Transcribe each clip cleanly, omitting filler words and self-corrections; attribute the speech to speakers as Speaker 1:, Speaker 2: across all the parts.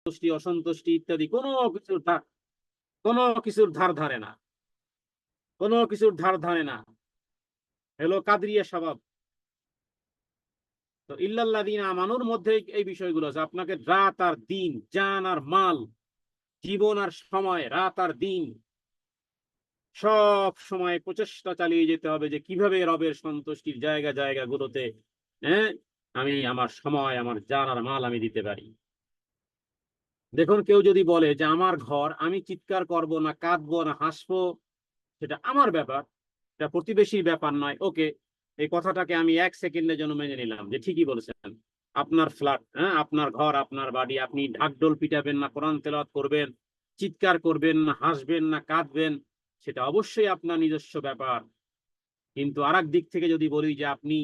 Speaker 1: সন্তুষ্টি অসন্তুষ্টি ইত্যাদি কোনো কিছুর ধার ধারে না, কোনো কিছুর ধার ধারে না। হলো কাদরিয়া স্বভাব। তো ইল্লাল্লাযীনা আমানুর মধ্যে এই বিষয়গুলো আছে। আপনাকে রাত আর দিন, জান আর মাল, জীবন আর সময়, রাত আর দিন সব সময় প্রচেষ্টা চালিয়ে যেতে হবে যে কিভাবে রবের সন্তুষ্টির জায়গা জায়গাগুলোতে, হ্যাঁ, আমি আমার সময়, আমার জান আর মাল আমি দিতে পারি। দেখুন, কেউ যদি বলে যে আমার ঘর, আমি চিৎকার করব না, কাঁদবো না, হাসবো, সেটা আমার ব্যাপার, এটা প্রতিবেশীর ব্যাপার নয়। ওকে, এই কথাটাকে আমি 1 সেকেন্ডের জন্য মেনে নিলাম যে ঠিকই বলেছেন। আপনার ফ্ল্যাট, হ্যাঁ, আপনার ঘর, আপনার বাড়ি, আপনি ঢাকঢোল পিটাবেন না, কোরআন তেলাওয়াত করবেন, চিৎকার করবেন না, হাসবেন না, কাঁদবেন, সেটা অবশ্যই আপনার নিজস্ব ব্যাপার। কিন্তু আরেক দিক থেকে যদি বলি যে আপনি,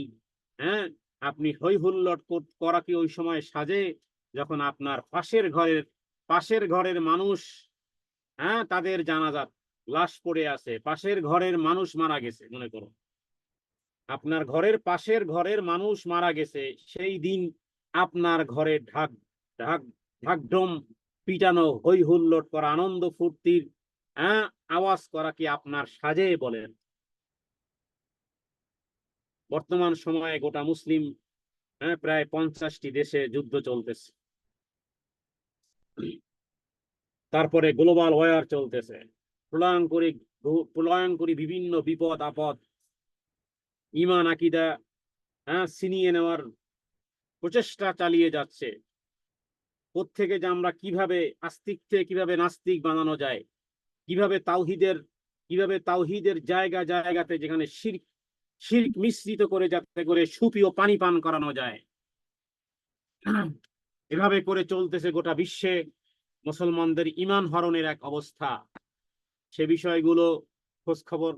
Speaker 1: হ্যাঁ, আপনি হই হুল্লোড় করা কি ওই সময় সাজে, যখন আপনার পাশের ঘরের মানুষ, হ্যাঁ, তাদের জানাজাত লাশ পড়ে আছে, পাশের ঘরের মানুষ মারা গেছে, মনে করো আপনার ঘরের পাশের ঘরের মানুষ মারা গেছে, সেই দিন আপনার ঘরে ঢাক ঢাক ঢাকঢোল পিটানো, হই হুল্লোড় করা, আনন্দ ফুর্তির, হ্যাঁ, আওয়াজ করা কি আপনার সাজে বলেন? বর্তমান সময়ে গোটা মুসলিম, হ্যাঁ, প্রায় 50টি দেশে যুদ্ধ চলতেছে, তারপরে গ্লোবাল ওয়ার চলতেছে, প্রলয়ঙ্করী প্রলয়ঙ্করী বিভিন্ন বিপদ আপদ, ইমান আকিদা, হ্যাঁ, ছিনিয়ে নেওয়ার প্রচেষ্টা চালিয়ে যাচ্ছে। কোত্থেকে যে আমরা কিভাবে আস্তিক থেকে কিভাবে নাস্তিক বানানো যায়, কিভাবে তাওহীদের জায়গা জায়গাতে যেখানে শিরক শিরক মিশ্রিত করে, যাতে করে সুপি ও পানি পান করানো যায়, এভাবে করে চলতেছে গোটা বিশ্বে মুসলমানদের ইমান হরণের এক অবস্থা। সে বিষয়গুলো খোঁজ খবর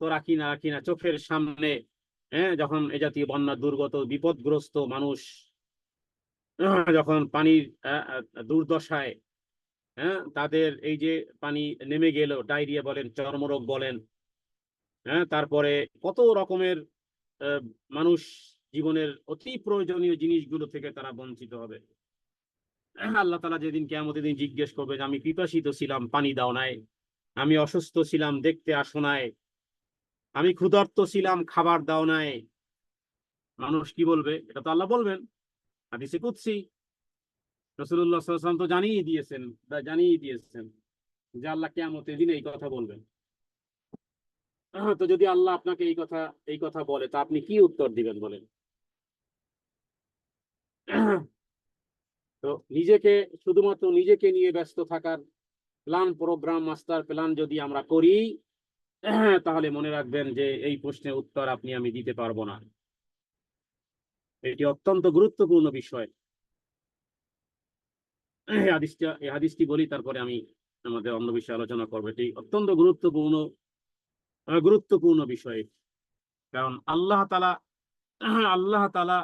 Speaker 1: তো রাখি না চোখের সামনে। হ্যাঁ, যখন এ জাতীয় বন্যা দুর্গত বিপদগ্রস্ত মানুষ, যখন পানির দুর্দশায়, হ্যাঁ, তাদের এই যে পানি নেমে গেল, ডায়রিয়া বলেন, চর্মরোগ বলেন, হ্যাঁ, তারপরে কত রকমের আহ, মানুষ জীবনের অতি প্রয়োজনীয় জিনিসগুলো থেকে তারা বঞ্চিত হবে। আল্লাহ তাআলা যেদিন কিয়ামতের দিন জিজ্ঞেস করবে যে আমি পিপাসিত ছিলাম, পানি দাও নাই, আমি অসুস্থ ছিলাম, দেখতে আসো নাই, আমি ক্ষুধার্ত ছিলাম, খাবার দাও নাই, মানুষ কি বলবে? এটা তো আল্লাহ বলবেন, হাদিসে কুদসি। রাসূলুল্লাহ সাল্লাল্লাহু আলাইহি ওয়াসাল্লাম তো জানিয়ে দিয়েছেন যে আল্লাহ কিয়ামতের দিন এই কথা বলবেন। তো যদি আল্লাহ আপনাকে এই কথা বলে, তা আপনি কি উত্তর দিবেন বলেন? তো শুধুমাত্র নিজেকে নিয়ে ব্যস্ত থাকার প্ল্যান, প্রোগ্রাম, মাস্টার প্ল্যান যদি আমরা করি, তাহলে মনে রাখবেন যে এই প্রশ্নের উত্তর আমি দিতে পারবো না। এটি অত্যন্ত গুরুত্বপূর্ণ বিষয়। এই হাদিসটি বলি, তারপরে আমি আমাদের অন্য বিষয়ে আলোচনা করবো। এটি অত্যন্ত গুরুত্বপূর্ণ বিষয়। কারণ আল্লাহ তাআলা,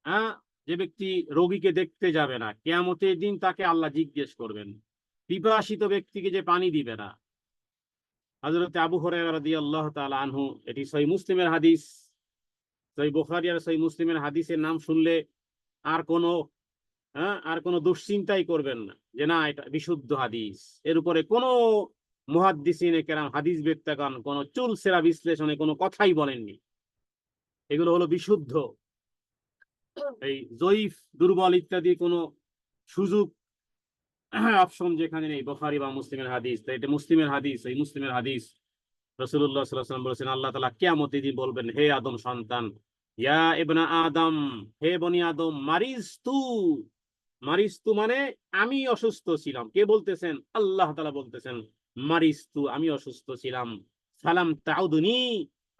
Speaker 1: হ্যাঁ, যে ব্যক্তি রোগীকে দেখতে যাবে না, কিয়ামতের দিন তাকে আল্লাহ জিজ্ঞেস করবেন। পিপাসিত ব্যক্তিকে যে পানি দিবে না। হযরত আবু হুরায়রা রাদিয়াল্লাহু তাআলা আনহু, এটি সহিহ মুসলিমের হাদিস। সহিহ বুখারী আর সহিহ মুসলিমের হাদিসের নাম শুনলে আর কোনো, হ্যাঁ, আর কোনো দুশ্চিন্তাই করবেন না যে না, এটা বিশুদ্ধ হাদিস। এর উপরে কোনো মুহাদ্দিসিনে কেরাম, হাদিস বেত্তাগণ কোনো চুলসেরা বিশ্লেষণে কোনো কথাই বলেননি। এগুলো হলো বিশুদ্ধ। এই জয়ীফ, দুর্বল ইত্যাদি কোনো সুযোগ, অপশন যেখানে নেই বুখারী বা মুসলিমের হাদিস। তাই এটা মুসলিমের হাদিস, এই মুসলিমের হাদিস। রাসূলুল্লাহ সাল্লাল্লাহু আলাইহি ওয়াসাল্লাম বলেছেন, আল্লাহ তাআলা কিয়ামতের দিন বলবেন, হে আদম সন্তান, ইয়া ইবনা আদম, হে বনি আদম, মারিস্তু মানে আমি অসুস্থ ছিলাম। কে বলতেছেন? আল্লাহ তাআলা বলতেছেন, মারিস্তু, আমি অসুস্থ ছিলাম। সালাম তাউদুনি,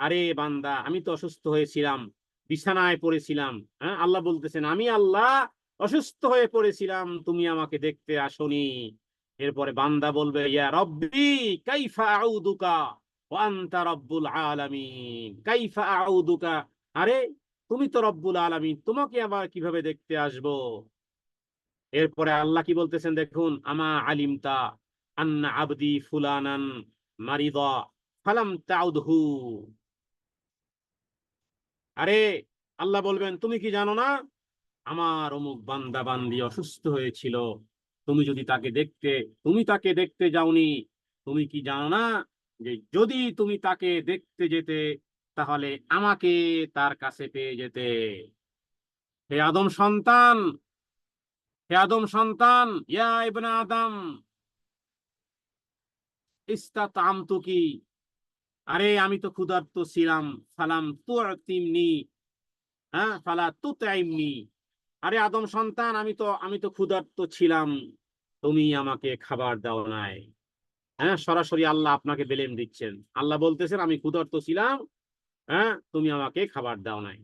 Speaker 1: আরে বান্দা, আমি তো অসুস্থ হয়েছিলাম, বিছানায় পড়েছিলাম। হ্যাঁ, আল্লাহ বলতেছেন, আমি আল্লাহ অসুস্থ হয়ে পড়েছিলাম, তুমি আমাকে দেখতে আসোনি। এরপরে বান্দা বলবে, ইয়া রব্বি কাইফা আউদুকা ওয়া আনতা রব্বুল আলামিন, কাইফা আউদুকা, আরে তুমি তো রব্বুল আলামিন, তোমাকে আবার কিভাবে দেখতে আসবো? এরপরে আল্লাহ কি বলতেছেন দেখুন, আমা আলিমতা আন্না আবদি ফুলানান মারিদা ফালাম তাউদহু, আরে আল্লাহ বলবেন, তুমি কি জানো না আমার অমুক বান্দা বান্দি অসুস্থ হয়েছিল, তুমি যদি তাকে দেখতে, তুমি তাকে দেখতে যাওনি, তুমি কি জানো না যে যদি তুমি তাকে দেখতে যেতে তাহলে আমাকে তার কাছে পেয়ে যেতে। হে আদম সন্তান, হে আদম সন্তান, ইয়া ইবনে আদম ইস্তাতআমতুকি, আরে আমি তো ক্ষুধার্ত ছিলাম, ফালাম তুতিমনি, হ্যাঁ ফালা তুতাইমনি, আরে আদম সন্তান আমি তো ক্ষুধার্ত ছিলাম, তুমি আমাকে খাবার দাও নাই। হ্যাঁ, সরাসরি আল্লাহ আপনাকে বেলেম দিচ্ছেন। আল্লাহ বলতেছেন আমি ক্ষুধার্ত ছিলাম, হ্যাঁ তুমি আমাকে খাবার দাও নাই।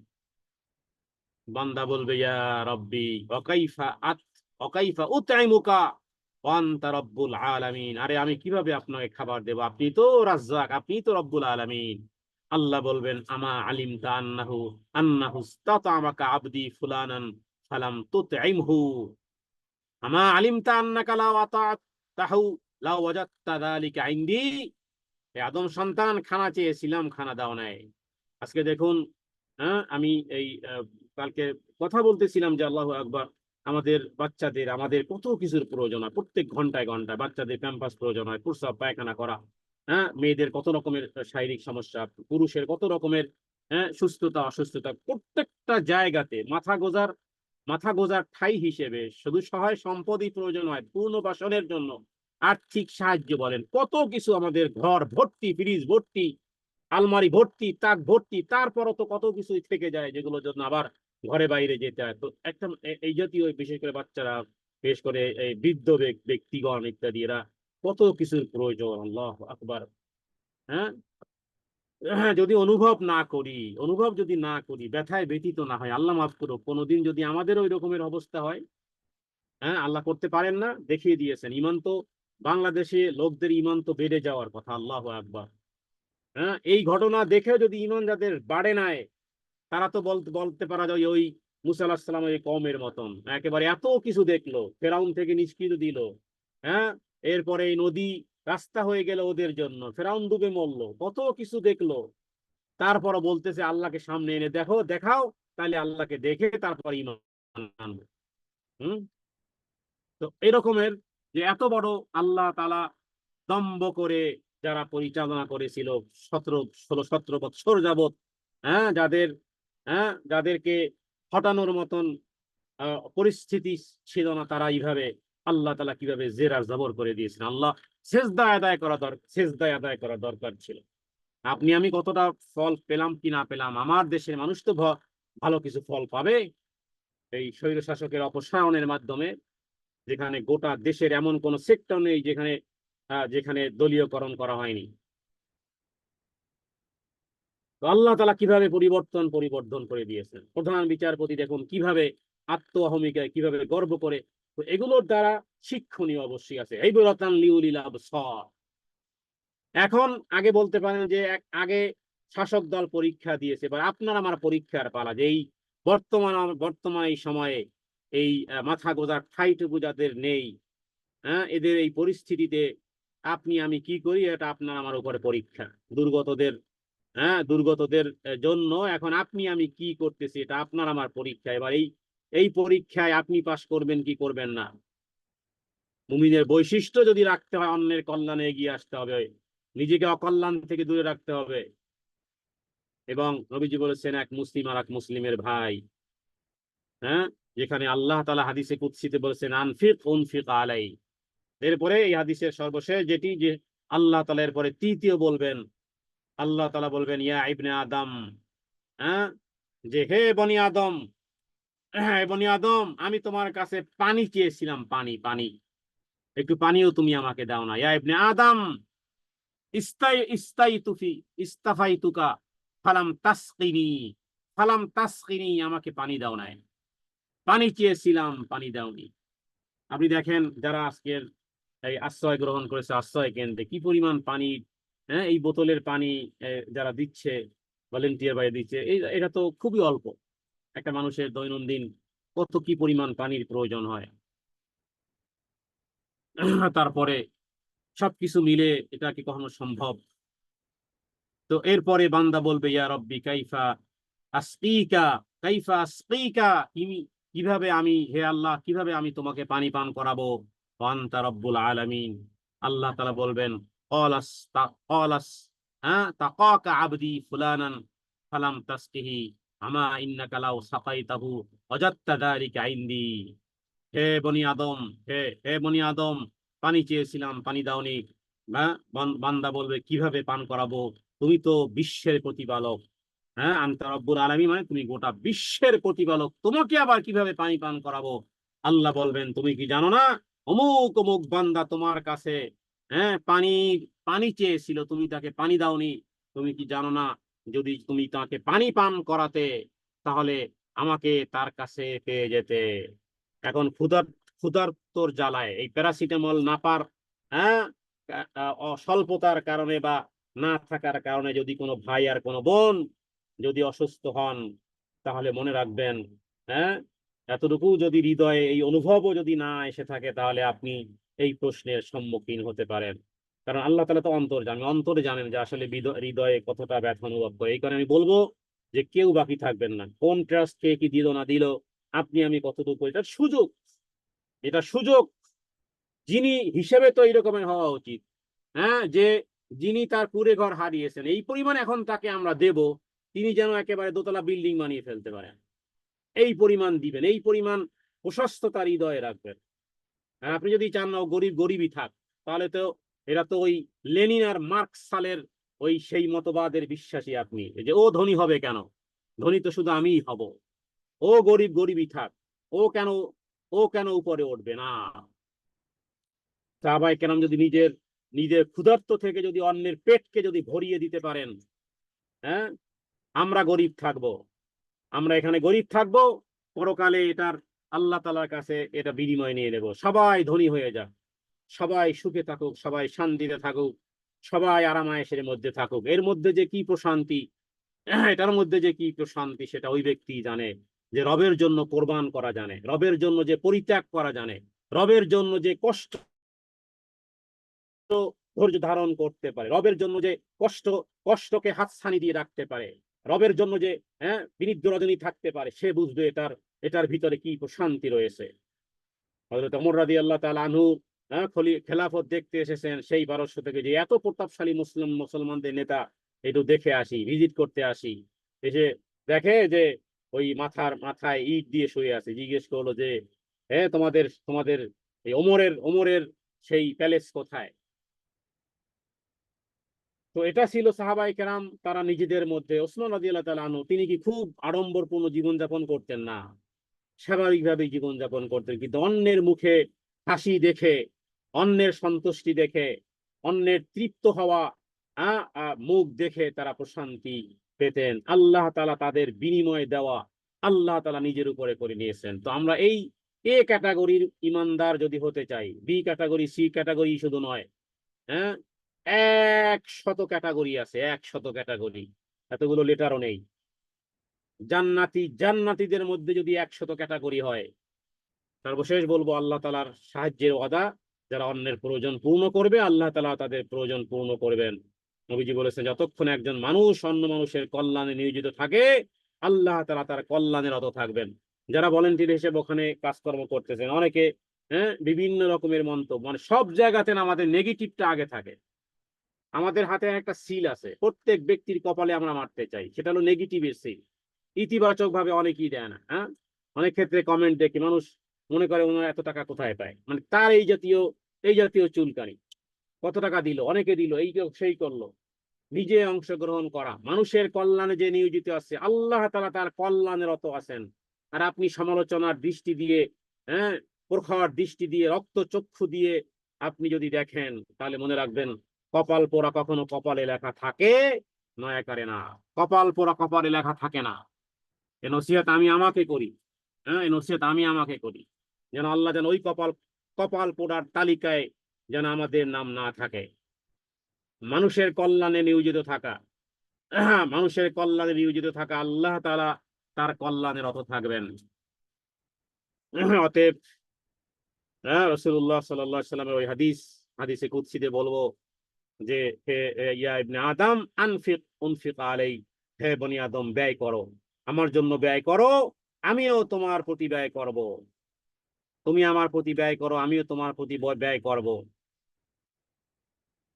Speaker 1: বান্দা বলবে ইয়া রব্বি ওয়াকাইফা উতইমুকা ওয়া আনতা রব্বুল আলামিন, আরে আমি কিভাবে আপনাকে খাবার দেব, আপনি তো রাজ্জাক, আপনি তো রব্বুল আলামিন। আল্লাহ বলবেন আমা আলিমতা আন্নাহু ইসতাতআমাকা আবদি ফুলানান ফালাম তুতইমহু, আমা আলিমতা আন্নাকা লাও আতাতাহু লাও ওয়াজাদতা যালিকা ইনদি, এ আদম সন্তান খানা চেয়েছিলাম, খানা দাও নাই। আজকে দেখুন, হ্যাঁ আমি এই কালকে কথা বলতেছিলাম যে আল্লাহু আকবার, আমাদের বাচ্চাদের আমাদের কত কিছুর প্রয়োজন হয়, প্রত্যেক ঘন্টায় ঘন্টায় বাচ্চাদের প্যাম্পাস প্রয়োজন হয়, প্রস্রাব পায়খানা করা, হ্যাঁ মেয়েদের কত রকমের শারীরিক সমস্যা, পুরুষের কত রকমের, হ্যাঁ সুস্থতা অসুস্থতা, প্রত্যেকটা জায়গাতে মাথা গোজার ঠাঁই হিসেবে শুধু সহায় সম্পদই প্রয়োজন হয় পুনর্বাসনের জন্য। আর্থিক সাহায্য বলেন, কত কিছু, আমাদের ঘর ভর্তি, ফ্রিজ ভর্তি, আলমারি ভর্তি, তাক ভর্তি, তারপরও তো কত কিছুই থেকে যায় যেগুলোর জন্য আবার ঘরে বাইরে যেতে হয়। তো একটা এই জাতীয় বিশেষ করে বাচ্চারা, বিশেষ করে এই বৃদ্ধ ব্যক্তিগণ ইত্যাদি, এরা কত কিছুর প্রয়োজন। আল্লাহ আকবার। হ্যাঁ, হ্যাঁ যদি অনুভব যদি না করি, ব্যথায় ব্যতীত না হয়, আল্লাহ মাফ করো, কোনোদিন যদি আমাদের ওই রকমের অবস্থা হয়, হ্যাঁ আল্লাহ করতে পারেন না, দেখিয়ে দিয়েছেন। ইমান তো বাংলাদেশে লোকদের ইমান তো বেড়ে যাওয়ার কথা, আল্লাহ আকবার। হ্যাঁ, এই ঘটনা দেখেও যদি ইমান যাদের বাড়ে নাই, তারা তো বলতে বলতে পারা যায় ওই মুসা আলাহিস সালামের ওই কওমের মতন, একেবারে এত কিছু দেখলো, ফেরাউন থেকে নিষ্কৃত দিল, হ্যাঁ এরপরে এই নদী রাস্তা হয়ে গেল ওদের জন্য, ফেরাউন ডুবে মরলো, কত কিছু দেখলো, তারপরও বলতেছে আল্লাহকে সামনে এনে দেখাও, তাহলে আল্লাহকে দেখে তারপর ইমান আনবো। হম। তো এরকমের যে এত বড় আল্লাহ তাআলা দম্ভ করে যারা পরিচালনা করেছিল 16-17 বছর যাবত, হ্যাঁ যাদেরকে হটানোর মতন পরিস্থিতি ছিল না, তারা এইভাবে আল্লাহ তাআলা কিভাবে জের আর জবর করে দিয়েছেন। আল্লাহ সেজদায় আদায় করা দরকার ছিল। আপনি আমি কতটা ফল পেলাম কি না পেলাম, আমার দেশের মানুষ তো ভালো কিছু ফল পাবে এই স্বৈর শাসকের অপসারণের মাধ্যমে, যেখানে গোটা দেশের এমন কোন সেক্টর নেই যেখানে যেখানে দলীয়করণ করা হয়নি। তো আল্লাহ তাআলা কিভাবে পরিবর্তন করে দিয়েছেন। প্রধান বিচারপতি দেখুন কিভাবে অহমিকায় কিভাবে গর্ব করে। তো এগুলোর দ্বারা শিক্ষণীয় অবশ্যই আছে। এই বরতান লিউলিল আবসার। এখন আগে বলতে পারেন যে আগে শাসক দল পরীক্ষা দিয়েছে, এবার আপনার আমার পরীক্ষার পালা, যে এই বর্তমান এই সময়ে এই মাথা গোঁজার ঠাঁইটুকু যাদের নেই, হ্যাঁ এদের এই পরিস্থিতিতে আপনি আমি কি করি, এটা আপনার আমার উপরে পরীক্ষা। দুর্গতদের, দুর্গতদের জন্য এখন আপনি আমি কি করতেছি, এটা আপনার আমার পরীক্ষা। এবার এই পরীক্ষায় আপনি পাশ করবেন কি করবেন না। মুমিনের বৈশিষ্ট্য যদি রাখতে হয়, অন্যের কল্যাণে এগিয়ে আসতে হবে, নিজেকে অকল্যাণ থেকে দূরে রাখতে হবে। এবং নবীজি বলেছেন এক মুসলিম আর এক মুসলিমের ভাই। হ্যাঁ, যেখানে আল্লাহ তাআলা হাদিসে কুদসিতে বলেছেন আনফিক উনফিক আলাই, এরপরে এই হাদিসের সর্বশেষ যেটি, যে আল্লাহ তাআলা এরপরে তৃতীয় বলবেন, আল্লাহ তাআলা বলবেন ইয়া ইবনে আদম, হ্যাঁ যে হে বনি আদম, হ্যাঁ বনি আদম আমি তোমার কাছে পানি চেয়েছিলাম, পানি পানি, একটু পানিও তুমি আমাকে দাও না। ইয়া ইবনে আদম ইস্তাফাইতুকা ফালাম তাসকিনি, আমাকে পানি দাও নাই, পানি চেয়েছিলাম পানি দাওনি। আপনি দেখেন যারা আজকের এই আশ্রয় গ্রহণ করেছে আশ্রয় কেন্দ্রে, কি পরিমাণ পানি, হ্যাঁ এই বোতলের পানি যারা দিচ্ছে, ভলেন্টিয়ার বাইরে দিচ্ছে, এটা তো খুবই অল্প। একটা মানুষের দৈনন্দিন কত কি পরিমাণ পানির প্রয়োজন হয়। তারপরে সবকিছু মিলে এটা কি কখনো সম্ভব? তো এরপরে বান্দা বলবে ইয়া রব্বি আসকিকা কাইফা আসকিকা, কিভাবে আমি, হে আল্লাহ কিভাবে আমি তোমাকে পানি পান করাবো। ওয়া আনতা রাব্বুল আলামিন। আল্লাহ তাআলা বলবেন ক্বালাস তাকাকা আবদি ফুলানান ফালাম তাসকিহি আমা ইন্নাকা লাউ সাকাইতাহু ওয়াজাদতা যালিকা ইনদি। হে বনি আদম, হে বনি আদম, পানি চেয়েছিলাম, পানি দাওনি। বান্দা বলবে কিভাবে পান করাবো, তুমি তো বিশ্বের প্রতিপালক। আনতা রব্বুল আলামিন মানে তুমি গোটা বিশ্বের প্রতিপালক, তোমাকে আবার কিভাবে পানি পান করাবো? আল্লাহ বলবেন তুমি কি জানো না, অমুক অমুক বান্দা তোমার কাছে পানি পানি চেয়েছিল, তুমি তাকে পানি দাওনি। তুমি কি জানো না, যদি তুমি তাকে পানি পান করাতে তাহলে আমাকে তার কাছে পেয়ে যেতে। এখন ক্ষুধার্তর জ্বালায় এই প্যারাসিটামল নাপার হ্যাঁ স্বল্পতার কারণে বা না থাকার কারণে যদি কোনো ভাই আর কোনো বোন যদি অসুস্থ হন, তাহলে মনে রাখবেন, হ্যাঁ এতটুকু যদি হৃদয়ে এই অনুভবও যদি না এসে থাকে, তাহলে আপনি এই প্রশ্নের সম্মুখীন হতে পারেন। কারণ আল্লাহ তাআলা তো অন্তরে জানেন যে আসলে হৃদয়ে কতটা ব্যথা অনুভব করে। এই কারণে আমি বলবো যে কেউ বাকি থাকবেন না। কোন ট্রাস্ট কে কি দিল না দিল, আপনি আমি কতটুকু, এটা সুযোগ, এটা সুযোগ। যিনি হিসেবে তো এইরকমের হওয়া উচিত, যে যিনি তার কুড়ে ঘর হারিয়েছেন, এই পরিমাণ এখন তাকে আমরা দেব, তিনি যেন একেবারে দোতলা বিল্ডিং বানিয়ে ফেলতে পারেন। এই পরিমাণ দিবেন, এই পরিমাণ প্রশস্ত তার হৃদয়ে রাখবেন। আর আপনি যদি চান না ও গরিব গরিবই থাক, তাহলে তো এরা তো ওই লেনিন আর মার্কস সালের ওই সেই মতবাদের বিশ্বাসী আপনি, যে ও ধনী হবে কেন, ধনী তো শুধু আমিই হব, ও গরিব গরিবই থাক, ও কেন ও কেন উপরে উঠবে না। সাহাবায়ে কেরাম যদি নিজের নিজের ক্ষুধার্ত থেকে যদি অন্যের পেটকে যদি ভরিয়ে দিতে পারেন, হ্যাঁ আমরা গরিব থাকবো, আমরা এখানে গরিব থাকবো, পরকালে এটার আল্লাহ তাআলার কাছে এটা বিনিময় নিয়ে নেব। সবাই ধনী হয়ে যাক, সবাই সুখে থাকুক, সবাই শান্তিতে থাকুক, সবাই আরামায়েশের মধ্যে থাকুক। এর মধ্যে যে কি প্রশান্তি, এটার মধ্যে যে কি প্রশান্তি, সেটা ওই ব্যক্তি জানে যে রবের জন্য কোরবান করা জানে, রবের জন্য যে পরিত্যাগ করা জানে, রবের জন্য যে কষ্ট ধৈর্য ধারণ করতে পারে, রবের জন্য যে কষ্টকে হাতছানি দিয়ে রাখতে পারে, রবের জন্য যে বিনিদ্র রজনী থাকতে পারে, সে বুঝবে এটার ভিতরে কি প্রশান্তি রয়েছে। হযরত ওমর রাদিয়াল্লাহু তাআলা আনহু খেলাফত দেখতে এসেছেন সেই পারস্য থেকে, যে এত প্রতাপশালী মুসলমানদের নেতা, একটু দেখে আসি, ভিজিট করতে আসি। এসে দেখে যে ওই মাথায় ইট দিয়ে শুয়ে আছে। জিজ্ঞেস করলো যে তোমাদের তোমাদের এই ওমরের সেই প্যালেস কোথায়? তো এটা ছিল সাহাবায়ে কেরাম তারা নিজেদের মধ্যে। ওসমান রাদিয়াল্লাহু তাআলা আনহু তিনি কি খুব আড়ম্বরপূর্ণ জীবনযাপন করতেন না, স্বাভাবিকভাবে জীবনযাপন করতেন, কিন্তু অন্যের মুখে হাসি দেখে, অন্যের সন্তুষ্টি দেখে, অন্যের তৃপ্ত হওয়া মুখ দেখে তারা প্রশান্তি পেতেন। আল্লাহ তাআলা তাদের বিনিময় দেওয়া আল্লাহ তাআলা নিজের উপরে করে নিয়েছেন। তো আমরা এই এ ক্যাটাগরির ইমানদার যদি হতে চাই, বি ক্যাটাগরি, সি ক্যাটাগরি শুধু নয়, হ্যাঁ 100 ক্যাটাগরি আছে, 100 ক্যাটাগরি, এতগুলো লেটারও নেই। জান্নাতীদের মধ্যে যদি 100 ক্যাটাগরি হয়, সর্বশেষ বলবো আল্লাহ তাআলার সাহায্যের ওয়াদা, যারা অন্যের প্রয়োজন পূর্ণ করবে আল্লাহ তাআলা তাদের প্রয়োজন পূর্ণ করবেন। নবীজি বলেছেন, যতক্ষণ একজন মানুষ অন্য মানুষের কল্যাণে নিয়োজিত থাকে, আল্লাহ তাআলা তার কল্যাণে রত থাকবেন। যারা ভলেন্টিয়ার হিসেবে ওখানে কাজকর্ম করতেছেন, অনেকে বিভিন্ন রকমের মন্তব্য, মানে সব জায়গাতে না আমাদের নেগেটিভটা আগে থাকে। আমাদের হাতে একটা সিল আছে, প্রত্যেক ব্যক্তির কপালে আমরা মারতে চাই, সেটা হলো নেগেটিভের সিল। ইতিবাচক ভাবে অনেকেই দেয় না। অনেক ক্ষেত্রে কমেন্ট দেখি, মানুষ মনে করে ওনার এত টাকা কোথায় পায়, মানে তার এই জাতীয় চুলকানি, কত টাকা দিল, অনেকে দিল, এই সেই করলো। নিজে অংশগ্রহণ করা, মানুষের কল্যাণে যে নিয়োজিত আছে, আল্লাহ তাআলা তার কল্যাণে রত আছেন। আর আপনি সমালোচনার দৃষ্টি দিয়ে, হ্যাঁ প্রখর দৃষ্টি দিয়ে, রক্ত চক্ষু দিয়ে আপনি যদি দেখেন, তাহলে মনে রাখবেন, কপাল পোড়া কখনো কপালে লেখা থাকে নয়াকারে না, কপাল পোড়া কপালে লেখা থাকে না। এ নসিহত আমি আমাকে করি, এই নসিহত আমি আমাকে করি, যেন আল্লাহ যেন ওই কপাল পোড়ার তালিকায় যেন আমাদের নাম না থাকে। মানুষের কল্যাণে নিয়োজিত থাকা, মানুষের কল্যাণে নিয়োজিত থাকা, আল্লাহ তাআলা তার কল্যাণে রত থাকবেন। অতএব রাসূলুল্লাহ সাল্লাল্লাহু আলাইহি ওয়াসাল্লামের ওই হাদিসে কুদসিতে বলবো যে হে ইয়া ইবনে আদম উনফিক আলাই, হে বনি আদম ব্যয় করো, আমার জন্য ব্যয় করো, আমিও তোমার প্রতি ব্যয় করব। তুমি আমার প্রতি ব্যয় করো, আমিও তোমার প্রতি ব্যয় করব।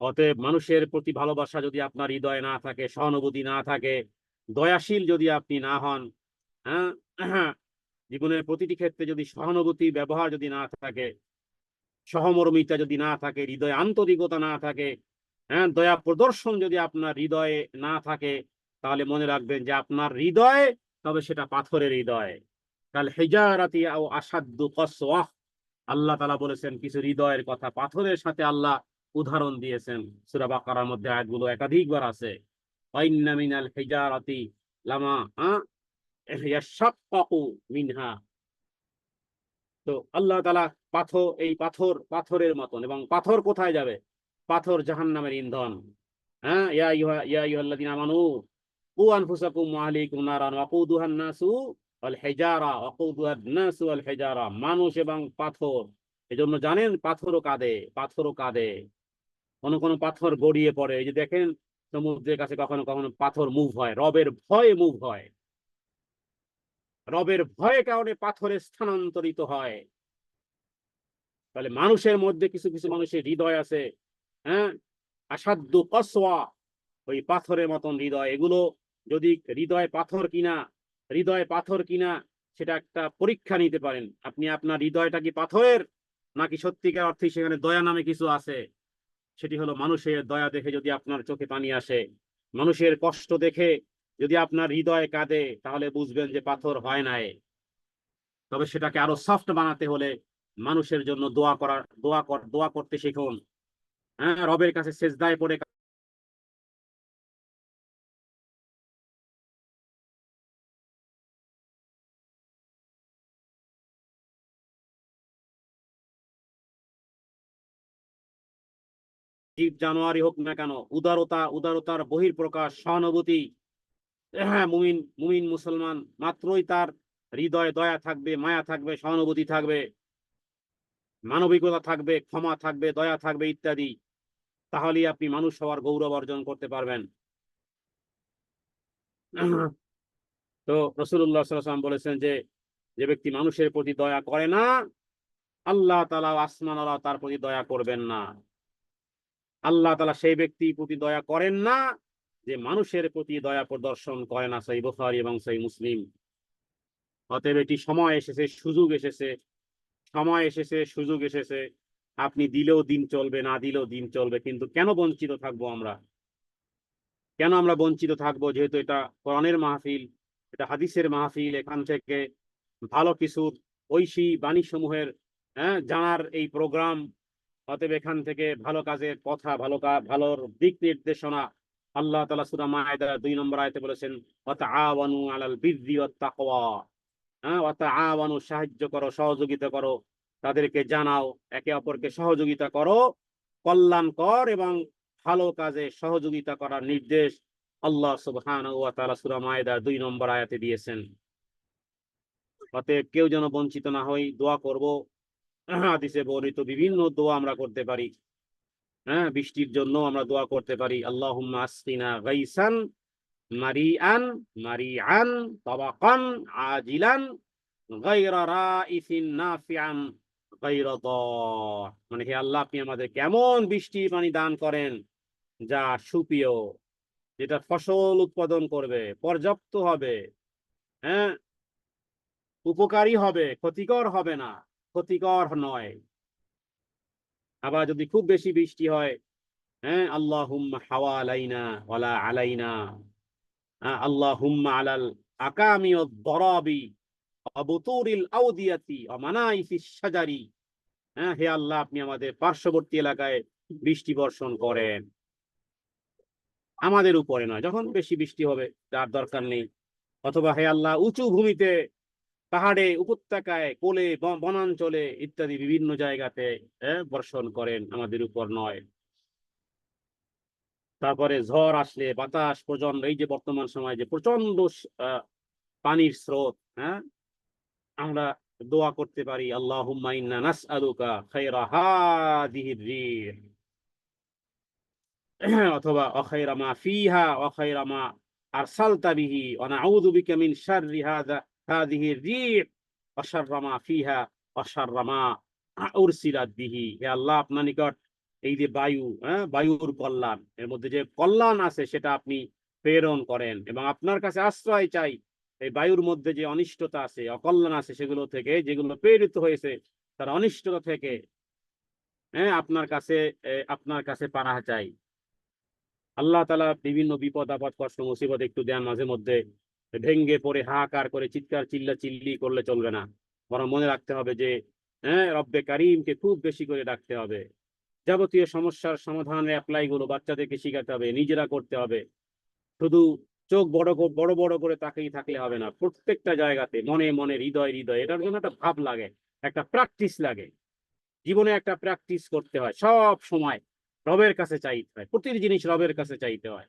Speaker 1: অতএব মানুষের প্রতি ভালোবাসা যদি আপনার হৃদয়ে না থাকে, সহানুভূতি না থাকে, দয়াশীল যদি আপনি না হন, হ্যাঁ, জীবনের প্রতিটি ক্ষেত্রে যদি সহানুভূতি ব্যবহার যদি না থাকে, সহমর্মিতা যদি না থাকে, হৃদয়ে আন্তরিকতা না থাকে, হ্যাঁ, দয়া প্রদর্শন যদি আপনার হৃদয়ে না থাকে, তাহলে মনে রাখবেন যে আপনার হৃদয়, তবে সেটা পাথরের হৃদয়। কাল হিজারাতি আও আসাদ্দু কসওয়াহ, আল্লাহ তাআলা বলেছেন কিছু হৃদয়ের কথা, পাথরের সাথে আল্লাহ উদাহরণ দিয়েছেন। সূরা বাকারার মধ্যে আয়াতগুলো একাধিকবার আছে। ওয়াইন্না মিনাল হিজারাতি লামা ইয়াশাক্কাকু মিনহা। তো আল্লাহ তাআলা পাথরের মতন, এবং পাথর কোথায় যাবে? পাথর জাহান্নামের ইন্ধন। হ্যাঁ, ইয়া আইয়ুহাল্লাযীনা আমানু কু আনফুসাকুম ওয়া আহলিকুম নারান ওয়াকুদুহান নাসু ওয়াল হিজারা ওয়াকুদুহান নাসু ওয়াল হিজারা, মানুষ এবং পাথর। এজন্য জানেন পাথরও কাঁদে। কোন কোন পাথর গড়িয়ে পড়ে। এই যে দেখেন সমুদ্রের কাছে কখনো কখনো পাথর মুভ হয়, রবের ভয়ে মুভ হয়। রবের ভয়ে কারণে পাথরে স্থানান্তরিত হয়। তাহলে মানুষের মধ্যে কিছু কিছু মানুষের হৃদয় আছে, হ্যাঁ, আসাধ্য কসওয়া, ওই পাথরের মতন হৃদয়। এগুলো যদি হৃদয় পাথর কিনা সেটা একটা পরীক্ষা নিতে পারেন আপনি। আপনার হৃদয়টা কি পাথরের, নাকি সত্যিকার অর্থে সেখানে দয়া নামে কিছু আছে? সেটি হলো, মানুষের দয়া দেখে যদি আপনার চোখে পানি আসে, মানুষের কষ্ট দেখে যদি আপনার হৃদয় কাঁদে, তাহলে বুঝবেন যে পাথর হয় নাই। তবে সেটাকে আরো সফট বানাতে হলে মানুষের জন্য দোয়া করতে শিখুন। হ্যাঁ, রবের কাছে সেজদায় পড়ে জীব জানোয়ারই হোক না কেন, উদারতার বহিঃপ্রকাশ, সহানুভূতি। হ্যাঁ, মুমিন মুমিন মুসলমান মাত্রই তার হৃদয়ে দয়া থাকবে, মায়া থাকবে, সহানুভূতি থাকবে, মানবিকতা থাকবে, ক্ষমা থাকবে, দয়া থাকবে ইত্যাদি। তাহলেই আপনি মানুষ হওয়ার গৌরব অর্জন করতে পারবেন। তো রাসূলুল্লাহ সাল্লাল্লাহু আলাইহি ওয়াসাল্লাম বলেছেন যে, যে ব্যক্তি মানুষের প্রতি দয়া করে না, আল্লাহ তাআলা আসমান আল্লাহ তার প্রতি দয়া করবেন না। আল্লাহ তাআলা সেই ব্যক্তির প্রতি দয়া করেন না যে মানুষের প্রতি দয়া প্রদর্শন করে না। সহিহ বুখারী এবং সহিহ মুসলিম। অতএব এটি সুযোগ এসেছে। আপনি দিলেও দিন চলবে, না দিলেও দিন চলবে, কিন্তু কেন বঞ্চিত থাকবো আমরা? কেন আমরা বঞ্চিত থাকবো? যেহেতু এটা কোরআনের মাহফিল, এটা হাদিসের মাহফিল, এখান থেকে ভালো কিছুর ঐশী বাণী সমূহের, হ্যাঁ, জানার এই প্রোগ্রাম। অতএব এখান থেকে ভালো কাজের কথা, ভালোর দিক নির্দেশনা। আল্লাহ তাআলা সূরা মায়েদা 2 নম্বর আয়াতে বলেছেন, ওয়া তাআওয়ানু আলাল বিররি ওয়াত তাকওয়া। হ্যাঁ, ওয়া তাআওয়ানু, সাহায্য করো, সহযোগিতা করো, তাদেরকে জানাও, একে অপরকে সহযোগিতা করো, কল্যাণকর এবং ভালো কাজে সহযোগিতা করার নির্দেশ আল্লাহ সুবহানাহু ওয়া তাআলা সূরা মায়েদার 2 নম্বর আয়াতে দিয়েছেন। অতএব কেউ যেন বঞ্চিত না হই, দোয়া করব। হাদিসে বর্ণিত বিভিন্ন দোয়া আমরা করতে পারি। হ্যাঁ, বৃষ্টির জন্য আমরা দোয়া করতে পারি, আল্লাহুম্মা আসকিনা গাইসান মারিআন মারিআন তাবাকান আজিলান গায়রা রাইসিন নাফিআন গায়রা দার। মানে, হে আল্লাহ, আপনি আমাদের কেমন বৃষ্টি পানি দান করেন যা সুপ্রিয়, যেটা ফসল উৎপাদন করবে, পর্যাপ্ত হবে, হ্যাঁ, উপকারী হবে, ক্ষতিকর হবে না, ক্ষতিকর নয়। আবার যদি খুব বেশি বৃষ্টি হয়, হ্যাঁ, আল্লাহুম্মা হাওয়ালাইনা ওয়ালা আলাইনা, আল্লাহুম্মা আলাল আকামি ওয়াদ দরাবি ওয়া বুতুরিল আওদিয়াতি ওয়া মানাইফিশ শাজারি। হ্যাঁ, হে আল্লাহ, আপনি আমাদের পার্শ্ববর্তী এলাকায় বৃষ্টি বর্ষণ করেন, আমাদের উপরে নয়। যখন বেশি বৃষ্টি হবে তার দরকার নেই। অথবা হে আল্লাহ, উঁচু ভূমিতে, পাহাড়ে, উপত্যকায়, কোলে, বনাঞ্চলে ইত্যাদি বিভিন্ন জায়গাতে, হ্যাঁ, বর্ষণ করেন, আমাদের উপর নয়। তারপরে ঝড় আসলে, বাতাস প্রচন্ড, এই যে বর্তমান সময়ে যে প্রচন্ড পানির স্রোত, হ্যাঁ, আমরা দোয়া করতে পারি, আল্লাহুম্মা ইন্না নাসআলুকা খায়রা হাযিহির রিহ, অথবা অখায়রা মা ফিহা অখায়রা মা আরসালতা বিহি ওয়া নাউযু বিকা মিন শাররি হাযিহির রিহ ওয়া শাররি মা ফিহা ওয়াশাররা মা উরসিলাত বিহি, হে আল্লাহ আপনার নিকট এই যে বায়ু, বায়ুর কল্যাণ, এর মধ্যে যে কল্যাণ আছে সেটা আপনি প্রেরণ করেন, এবং আপনার কাছে আশ্রয় চাই এই বায়ুর মধ্যে যে অনিষ্টতা আছে, অকল্যাণ আছে, সেগুলো থেকে, যেগুলো প্রেরিত হয়েছে তার অনিষ্টতা থেকে, আপনার কাছে পানাহ চাই। আল্লাহ তাআলা বিভিন্ন বিপদ আপদ কষ্ট মুসিবত একটু দেন মাঝে মধ্যে, ভেঙ্গে পড়ে হাহাকার করে চিৎকার চিল্লি করলে চলবে না, বরং মনে রাখতে হবে যে রব্বে কারিমকে খুব বেশি করে ডাকতে হবে। যাবতীয় সমস্যার সমাধানের অ্যাপ্লাই গুলো বাচ্চাদেরকে শিখাতে হবে, নিজেরা করতে হবে। শুধু চোখ বড় বড় করে তাকিয়ে থাকলে হবে না, প্রত্যেকটা জায়গাতে মনে মনে হৃদয় হৃদয় এটার জন্য একটা ভাব লাগে, একটা প্র্যাকটিস লাগে। জীবনে একটা প্র্যাকটিস করতে হয়, সব সময় রবের কাছে চাইতে হয়, প্রতিটি জিনিস রবের কাছে চাইতে হয়।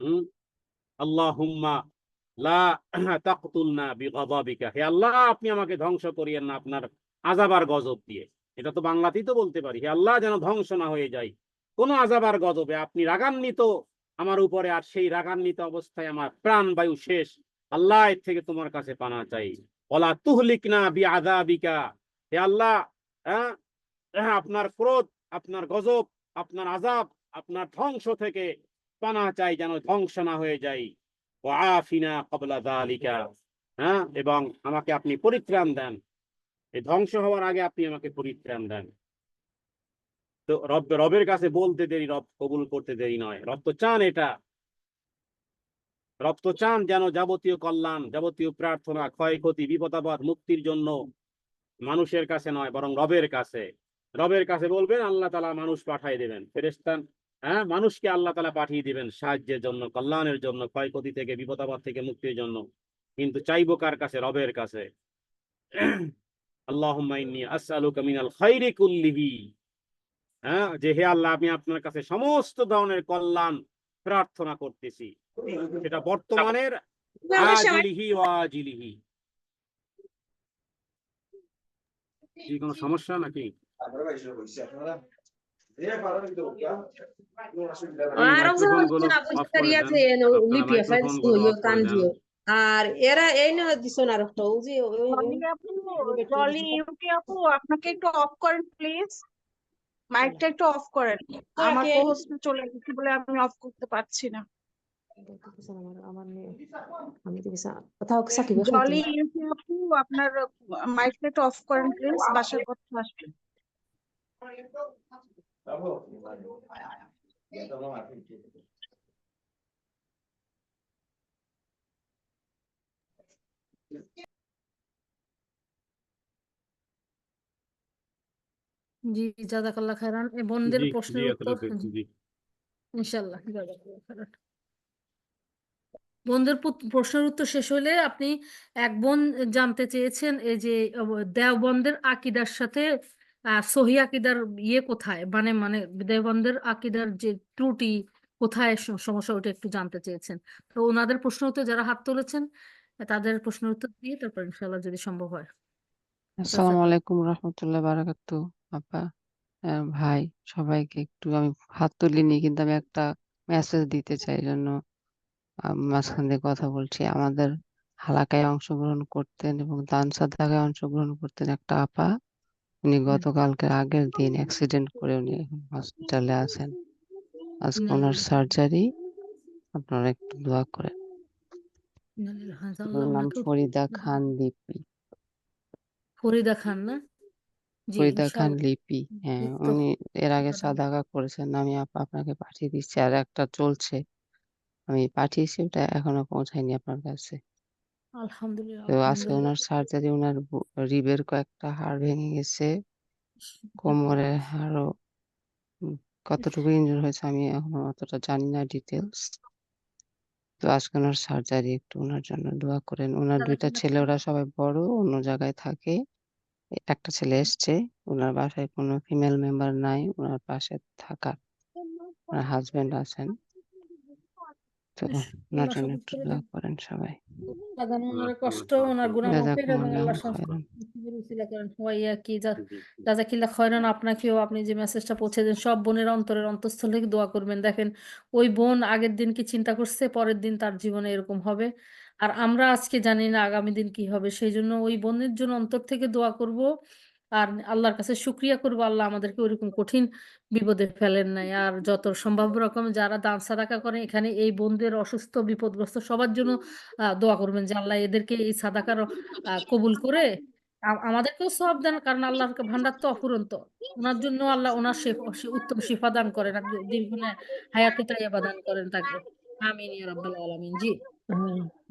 Speaker 1: হম আল্লাহুম্মা লা তাকতুলনা বিগাযাবিকা, হে আল্লাহ আপনি আমাকে ধ্বংস করিয়েন না আপনার আযাব আর গজব দিয়ে। এটা তো বাংলাতেই তো বলতে পারি, হে আল্লাহ যেন ধ্বংস না হয়ে যায় কোন আযাব আর গজবে, আপনি রাগান্বিত আমার উপরে, আর সেই রাগান্বিত অবস্থায় আমার প্রাণ বায়ু শেষ, আল্লাহ এর থেকে তোমার কাছে পানা চাই। ওয়ালা তুহলিকনা বিআযাবিকা, হে আল্লাহ, হ্যাঁ আপনার ক্রোধ, আপনার গজব, আপনার আযাব, আপনার ধ্বংস থেকে পানা চাই, যেন ধ্বংস না হয়ে যায়। ওয়াআফিনা ক্বাবলা যালিকা, এবং আমাকে আপনি পরিত্রাণ দেন, এই ধ্বংস হওয়ার আগে আপনি আমাকে পরিত্রাণ দেন। তো রবের কাছে বলতে দেরি, রব কবুল করতে দেরি নয়। রব তো চান এটা, রব তো চান যেন যাবতীয় কল্যাণ, যাবতীয় প্রার্থনা, ক্ষয়ক্ষতি, বিপদাবাদ, মুক্তির জন্য মানুষের কাছে নয়, বরং রবের কাছে। রবের কাছে বলবেন, আল্লাহ তাআলা মানুষ পাঠিয়ে দেবেন, ফেরেশতা, মানুষকে আল্লাহ তাআলা পাঠিয়ে দিবেন সাহায্যের জন্য, কল্যাণের জন্য, ক্ষয়ক্ষতি থেকে, বিপদাবাদ থেকে মুক্তির জন্য। কিন্তু চাইবো কার কাছে? রবের কাছে। আল্লাহুম্মা ইন্নী আসআলুকা মিনাল খাইরি কুল্লিহি, যে হে আল্লাহ আমি আপনার কাছে সমস্ত ধরনের কল্যাণ প্রার্থনা করতেছি, সেটা বর্তমানের আজিলিহি ওয়া আজিলিহি। কি কোনো সমস্যা নাকি? এই মাইক্রোফোন গুলো অফ করে দেন, আপনারা মাইক্রোফোন গুলো অফ করে দেন।
Speaker 2: আর এরা এই না দিছেন আর একটা ওই যে
Speaker 3: জলি ইউকে আপু আপনাকে একটু অফ করেন প্লিজ, মাইকটা একটু অফ করেন। আমার কোহোস্ট চলে গেছে বলে আমি অফ করতে পারছি না। জলি ইউকে আপু আপনার মাইকটা একটু অফ করেন প্লিজ, বাসার কথা আসবে।
Speaker 4: জি, জাযাকাল্লাহ খায়রান। এই বোনদের
Speaker 1: জি
Speaker 4: প্রশ্নের
Speaker 1: জি
Speaker 4: উত্তর
Speaker 1: জি
Speaker 4: ইনশাআল্লাহ, জাযাকাল্লাহ খায়রান। বোনদের প্রশ্নের উত্তর শেষ হলে আপনি এক বোন জানতে চেয়েছেন এই যে দেওবন্দের আকীদার সাথে সহি আকীদার কোথায়, মানে মানে দেওবন্দের আকীদার যে ত্রুটি কোথায় সমস্যা, ওটা একটু জানতে চেয়েছেন। তো ওনাদের প্রশ্ন উত্তর, যারা হাত তুলেছেন তাদের প্রশ্নের উত্তর দিয়ে তারপর ইনশাআল্লাহ যদি সম্ভব হয়।
Speaker 5: আসসালামু আলাইকুম রহমতুল্লাহ বারাকাতু। আপা, ভাই, সবাইকে একটু আমি হাত তুলিনি, কিন্তু আমি একটা মেসেজ দিতে চাই, জন্য মাঝখান দিয়ে কথা বলছি। আমাদের হালাকায় অংশগ্রহণ করতেন এবং দান সাদাকায় অংশগ্রহণ করতেন একটা আপা, উনি গতকালকে আগের দিন অ্যাক্সিডেন্ট করে উনি এখন হসপিটালে আছেন। আজকে ওনার সার্জারি, আপনারা একটু দোয়া করেন। ওর নাম ফরিদা খান লিপি।
Speaker 4: ফরিদা খান না? জি,
Speaker 5: ফরিদা খান
Speaker 4: ইনশাআল্লাহ।
Speaker 5: লিপি, হ্যাঁ, উনি এর আগে সাদাকা করেছেন, আমি আপনাকে পাঠিয়ে দিচ্ছি। আর একটা চলছে, আমি পাঠিয়েছি, ওটা এখনো পৌঁছায়নি আপনার কাছে।
Speaker 4: আলহামদুলিল্লাহ,
Speaker 5: তো আজকে
Speaker 4: আলহামদুলিল্লাহ।
Speaker 5: ওনার সার্জারি, ওনার রিবের কয়েকটা হাড় ভেঙে গেছে, কোমরের হাড়ও কতটুকু ইনজুর হয়েছে আমি এখনো অতটা জানি না ডিটেলস। তো আজকে ওনার সার্জারি, একটু ওনার জন্য দোয়া করেন। ওনার দুইটা ছেলে, ওরা সবাই বড়, অন্য জায়গায় থাকে। একটা ছেলে এসছে, ওনার বাসায় কোনো ফিমেল মেম্বার নাই, ওনার পাশে থাকার ওনার হাজবেন্ড আছেন। তো ওনার জন্য একটু দোয়া করেন সবাই।
Speaker 4: ওনার কষ্ট, ওনার গুনাহ মাফের এবং আল্লাহ উসিলা করেন সবাই কি জাযাকিল্লাহ খায়রান। আপনাকেও, আপনি যে মেসেজটা পৌঁছে দেন, সব বোনের অন্তরের অন্তঃস্থল থেকে দোয়া করবেন। দেখেন ওই বোন আগের দিন কি চিন্তা করছে, পরের দিন তার জীবনে এরকম হবে। আর আমরা আজকে জানি না আগামী দিন কি হবে, সেই জন্য ওই বোনের জন্য অন্তর থেকে দোয়া করব আর আল্লাহর কাছে শুক্রিয়া করব, আল্লাহ আমাদেরকে ওইরকম কঠিন বিপদে ফেলেন নাই। আর যত সম্ভাব্য রকম যারা দান সাদাকা করেন এখানে এই বোনদের অসুস্থ বিপদগ্রস্ত সবার জন্য দোয়া করবেন যে আল্লাহ এদেরকে এই সাদাকার কবুল করে আমাদেরকেও সওয়াব দেন, কারণ আল্লাহর ভান্ডার তো অফুরন্ত। ওনার জন্য আল্লাহ ওনার উত্তম শিফা দান করেন আর দীর্ঘদিনে হায়াতে তাইয়্যিবা দান করেন তাকে। আমিন ইয়া রাব্বাল আলামিন। জি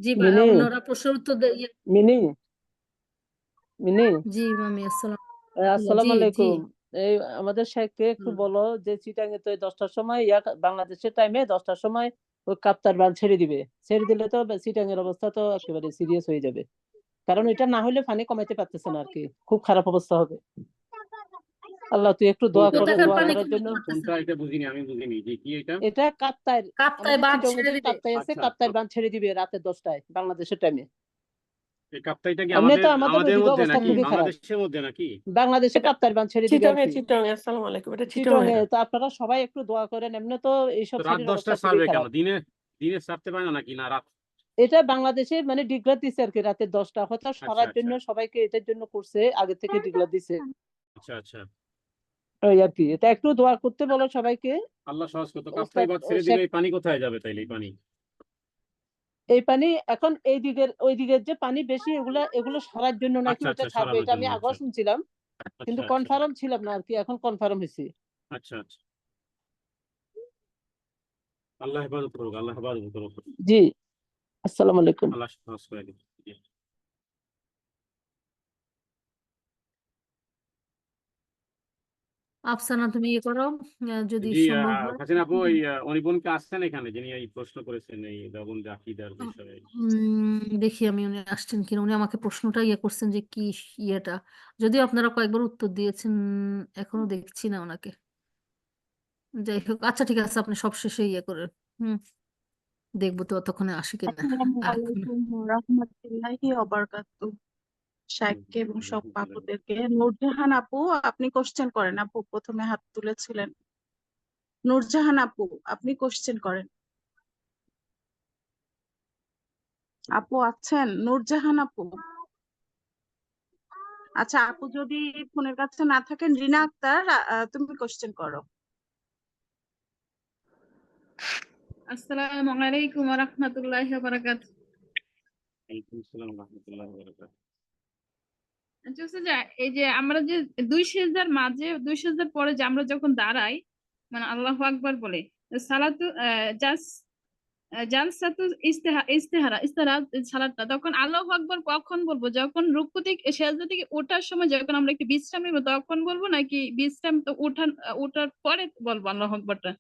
Speaker 4: জি
Speaker 6: মিনি
Speaker 4: অন্যরা প্রশ্নের উত্তর
Speaker 6: মিনি মিনি
Speaker 4: জি মামি আসসালাম।
Speaker 6: আসসালামু
Speaker 4: জি জি
Speaker 6: আলাইকুম। এই আমাদের শেখকে একটু
Speaker 4: হুম।
Speaker 6: বলো যে চিটাঙে তো 10টার সময় বাংলাদেশের টাইমে 10টার সময় ওই কাপ্তার বাঁধ ছেড়ে দিবে। ছেড়ে দিলে তো চিটাঙের অবস্থা তো একেবারে সিরিয়াস হয়ে যাবে, কারণ এটা না হলে পানি কমাইতে পারতেছে না আর কি, খুব খারাপ অবস্থা হবে। আল্লাহ তুই একটু দোয়া
Speaker 1: কোনটা
Speaker 6: করো,
Speaker 4: কোথাকার
Speaker 6: দোয়া
Speaker 4: পানি
Speaker 6: করার
Speaker 4: কমাতে
Speaker 6: জন্য।
Speaker 4: পারতেছে
Speaker 1: কোনটা
Speaker 4: না?
Speaker 1: এটা বুঝিনি, আমি বুঝিনি যে কি এটা।
Speaker 6: এটা কাপ্তায়,
Speaker 4: কাপ্তায়
Speaker 6: আমাদের
Speaker 4: বাঁধ
Speaker 6: চিটাঙে
Speaker 4: ছেড়ে
Speaker 6: যে
Speaker 4: দিবে।
Speaker 6: কাপ্তাই আছে,
Speaker 1: আচ্ছা
Speaker 6: কাপ্তাই বাঁধ ছেড়ে দিবে রাতে 10টায় বাংলাদেশের টাইমে।
Speaker 1: এই কাপ্তাইটা কি
Speaker 6: এমনি
Speaker 1: আমাদের
Speaker 6: তো আমাদের
Speaker 1: আমাদের
Speaker 6: ওইদিকে
Speaker 1: মধ্যে
Speaker 6: অবস্থা
Speaker 1: নাকি,
Speaker 6: খুবই খারাপ,
Speaker 1: বাংলাদেশের মধ্যে নাকি?
Speaker 6: বাংলাদেশে
Speaker 7: এটা
Speaker 6: কাপ্তাই বাঁধ ছেড়ে দিবে আর
Speaker 7: চিটংয়ে
Speaker 6: কি।
Speaker 7: চিটংয়ে আসসালামু আলাইকুম, এটা চিটংয়ে।
Speaker 6: চিটংয়ে তো আপনারা সবাই একটু দোয়া করেন, এমনি তো এইসব
Speaker 1: তো রাত
Speaker 6: সাইডের
Speaker 1: 10টা
Speaker 6: অবস্থা খুবই
Speaker 1: ছাড়বে কেন?
Speaker 6: খারাপ।
Speaker 1: দিনে দিনে ছাড়তে পারে না নাকি? না রাত?
Speaker 6: এটা বাংলাদেশে মানে ডিক্লার দিছে আর কি, রাতে 10টা হয়তো
Speaker 1: আচ্ছা
Speaker 6: সরার
Speaker 1: আচ্ছা
Speaker 6: জন্য সবাইকে এটার জন্য করছে, আগে থেকে ডিক্লার দিছে
Speaker 1: আচ্ছা আচ্ছা।
Speaker 6: ওই আর কি। এটা একটু দোয়া করতে বলো সবাইকে।
Speaker 1: আল্লাহ সহজ করতো। কাপ্তাই
Speaker 6: ওস্তাদ
Speaker 1: বাঁধ ছেড়ে দিলে
Speaker 6: শেখ,
Speaker 1: এই পানি কোথায় যাবে তাইলে? এই পানি
Speaker 6: এই পানি এখন এই দিকের ওই দিকের যে পানি বেশি এগুলা এগুলো সরার জন্য নাকি
Speaker 1: আচ্ছা
Speaker 6: ওটা
Speaker 1: আচ্ছা,
Speaker 6: ছাড়বে,
Speaker 1: সরানোর
Speaker 6: এটা আমি
Speaker 1: জন্য।
Speaker 6: আগেও
Speaker 1: আচ্ছা
Speaker 6: শুনছিলাম, কিন্তু
Speaker 1: আচ্ছা আচ্ছা
Speaker 6: কনফার্ম ছিলাম না আর কি, এখন কনফার্ম হয়েছে।
Speaker 1: আচ্ছা আচ্ছা। আল্লাহ হেফাজত করুক, আল্লাহ হেফাজত করুক,
Speaker 6: জি, আসসালামু আলাইকুম।
Speaker 1: আল্লাহ সহজ করে দিক।
Speaker 4: আফসানা তুমি ইয়ে করো যদি
Speaker 1: জি
Speaker 4: সম্ভব হয়।
Speaker 1: হাসিনা আপু, ওই অনিবনকে আসছেন এখানে, যিনি এই প্রশ্ন করেছেন এই দেওবন্দি আকীদার বিষয়ে।
Speaker 4: দেখি আমি উনি আসছেন কিনা, উনি আমাকে প্রশ্নটা ইয়ে করছেন যে কি ইয়েটা, যদিও আপনারা কয়েকবার উত্তর দিয়েছেন, এখনো দেখছি না ওনাকে। যাই হোক, আচ্ছা ঠিক আছে, আপনি সব শেষে ইয়ে করেন। হুম, দেখবো তো ততক্ষণে আসে কিনা।
Speaker 3: আসসালামু
Speaker 4: আর এখন
Speaker 3: আলাইকুম ওয়া রাহমাতুল্লাহি ওয়া বারাকাতুহু। শাইখকে এবং সব আপুদেরকে। নূরজাহান আপু, আপনি কোশ্চেন করেন। আপু প্রথমে হাত তুলেছিলেন। নূরজাহান আপু, আপনি কোশ্চেন করেন। আপু আছেন? নূরজাহান আপু। আচ্ছা, আপু যদি ফোনের কাছে না থাকেন, রিনা আক্তার, তুমি কোশ্চেন করো।
Speaker 8: আসসালামু আলাইকুম ওয়া রাহমাতুল্লাহি ওয়া বারাকাতুহু।
Speaker 1: ওয়ালাইকুম আসসালাম ওয়া রাহমাতুল্লাহি ওয়া বারাকাতুহু।
Speaker 8: আচ্ছা হচ্ছে যে এই যে আমরা যে দুই সিজদার মাঝে, দুই সিজদার পরে যে আমরা যখন দাঁড়াই, মানে আল্লাহু আকবার বলে সালাতু জালসাতু ইস্তেহারা সালাতটা, তখন আল্লাহু আকবার কখন বলবো? যখন রুকু থেকে সেজদা থেকে ওঠার সময়, যখন আমরা একটু বিশ্রাম নিব তখন বলবো, নাকি বিশ্রাম তো ওঠার পরে বলবো আল্লাহু আকবারটা?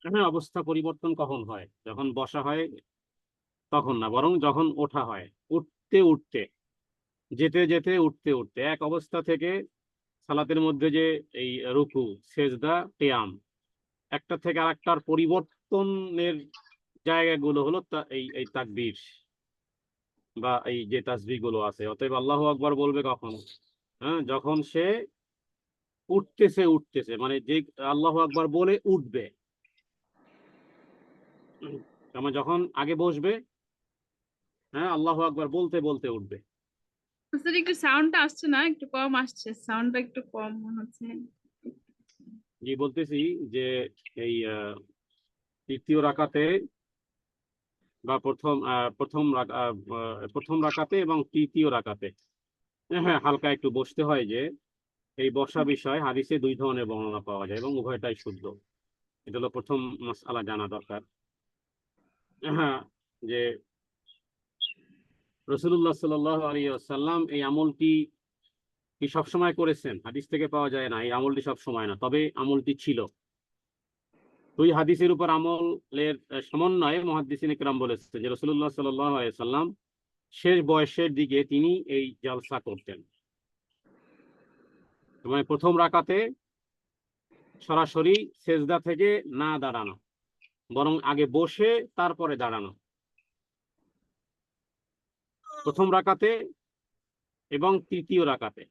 Speaker 1: হ্যাঁ, অবস্থা পরিবর্তন কখন হয়? যখন বসা হয় তখন না, বরং যখন ওঠা হয়, উঠতে উঠতে, যেতে যেতে, উঠতে উঠতে, এক অবস্থা থেকে সালাতের মধ্যে যে এই রুকু, সেজদা, কিয়াম, একটা থেকে আরেকটার পরিবর্তনের জায়গাগুলো হলো এই এই তাকবীর বা এই যে তাসবিহ গুলো আছে। অতএব আল্লাহু আকবার বলবে কখন? হ্যাঁ, যখন সে উঠতেছে উঠতেছে, মানে যে আল্লাহু আকবার বলে উঠবে। যেমন যখন আগে বসবে, হ্যাঁ, আল্লাহু আকবার বলতে বলতে উঠবে।
Speaker 8: স্যার একটু সাউন্ডটা আসছে না, একটু কম আসছে, সাউন্ডটা একটু কম মনে হচ্ছে।
Speaker 1: জি, বলতেছি যে এই তৃতীয় রাকাতে বা প্রথম রাকাতে এবং তৃতীয় রাকাতে, হ্যাঁ, হালকা একটু বসতে হয়। যে এই বসা বিষয় হাদিসে দুই ধরনের বর্ণনা পাওয়া যায় এবং উভয়টাই শুদ্ধ। এটা হলো প্রথম মাসআলা জানা দরকার। হ্যাঁ, যে রাসূলুল্লাহ সাল্লাল্লাহু আলাইহি ওয়াসাল্লাম এই আমলটি কি সবসময় করেছেন? হাদিস থেকে পাওয়া যায় না এই আমলটি সব সময় না, তবে আমলটি ছিল। দুই হাদিসের উপর আমলের সমন্বয়ে মুহাদ্দিসিন ইকরাম বলেছেন যে রাসূলুল্লাহ সাল্লাল্লাহু আলাইহি ওয়াসাল্লাম শেষ বয়সের দিকে তিনি এই জালসা করতেন। মানে প্রথম রাকাতে সরাসরি সেজদা থেকে না দাঁড়ানো, বরং আগে বসে তারপরে দাঁড়ানো, প্রথম রাকাতে এবং তৃতীয় রাকাতে।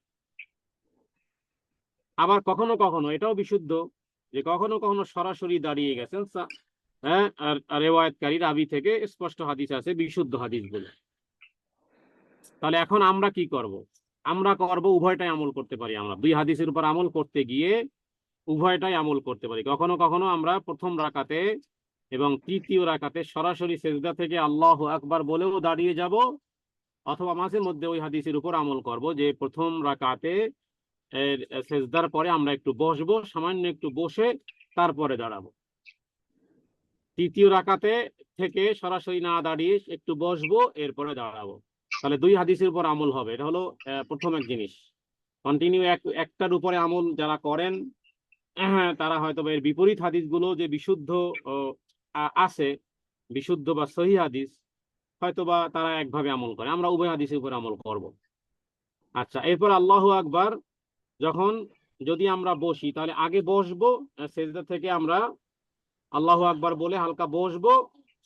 Speaker 1: আবার কখনো কখনো এটাও বিশুদ্ধ যে কখনো কখনো সরাসরি দাঁড়িয়ে গেছেন, হ্যাঁ, আর রেওয়ায়াতকারী রাবী থেকে স্পষ্ট হাদিস আছে, বিশুদ্ধ হাদিসগুলো। তাহলে এখন আমরা কি করব? আমরা করব উভয়টাই আমল করতে পারি। আমরা দুই হাদিসের উপর আমল করতে গিয়ে উভয়টাই আমল করতে পারি। কখনো কখনো আমরা প্রথম রাকাতে এবং তৃতীয় রাকাতে সরাসরি সেজদা থেকে আল্লাহু আকবার বলেও দাঁড়িয়ে যাব, অথবা মাঝে মধ্যে ওই হাদিসের উপর আমল করব যে প্রথম রাকাতে সেজদার পরে আমরা একটু বসবো, সামান্য একটু বসে তারপরে দাঁড়াবো। তৃতীয় রাকাতে থেকে সরাসরি না দাঁড়িয়ে একটু বসবো, এরপরে দাঁড়াবো। তাহলে দুই হাদিসের উপর আমল হবে। এটা হলো প্রথম এক জিনিস। কন্টিনিউ একটার উপরে আমল যারা করেন, তারা হয়তো এর বিপরীত হাদিসগুলো যে বিশুদ্ধ আছে, বিশুদ্ধ বা সহিহ হাদিস, হয়তোবা তারা একভাবে আমল করে। আমরা উভয় হাদিসের উপর আমল করব। আচ্ছা, এরপর আল্লাহু আকবার যখন যদি আমরা বসি, তাহলে আগে বসবো, সেজদা থেকে আমরা আল্লাহু আকবার বলে হালকা বসবো,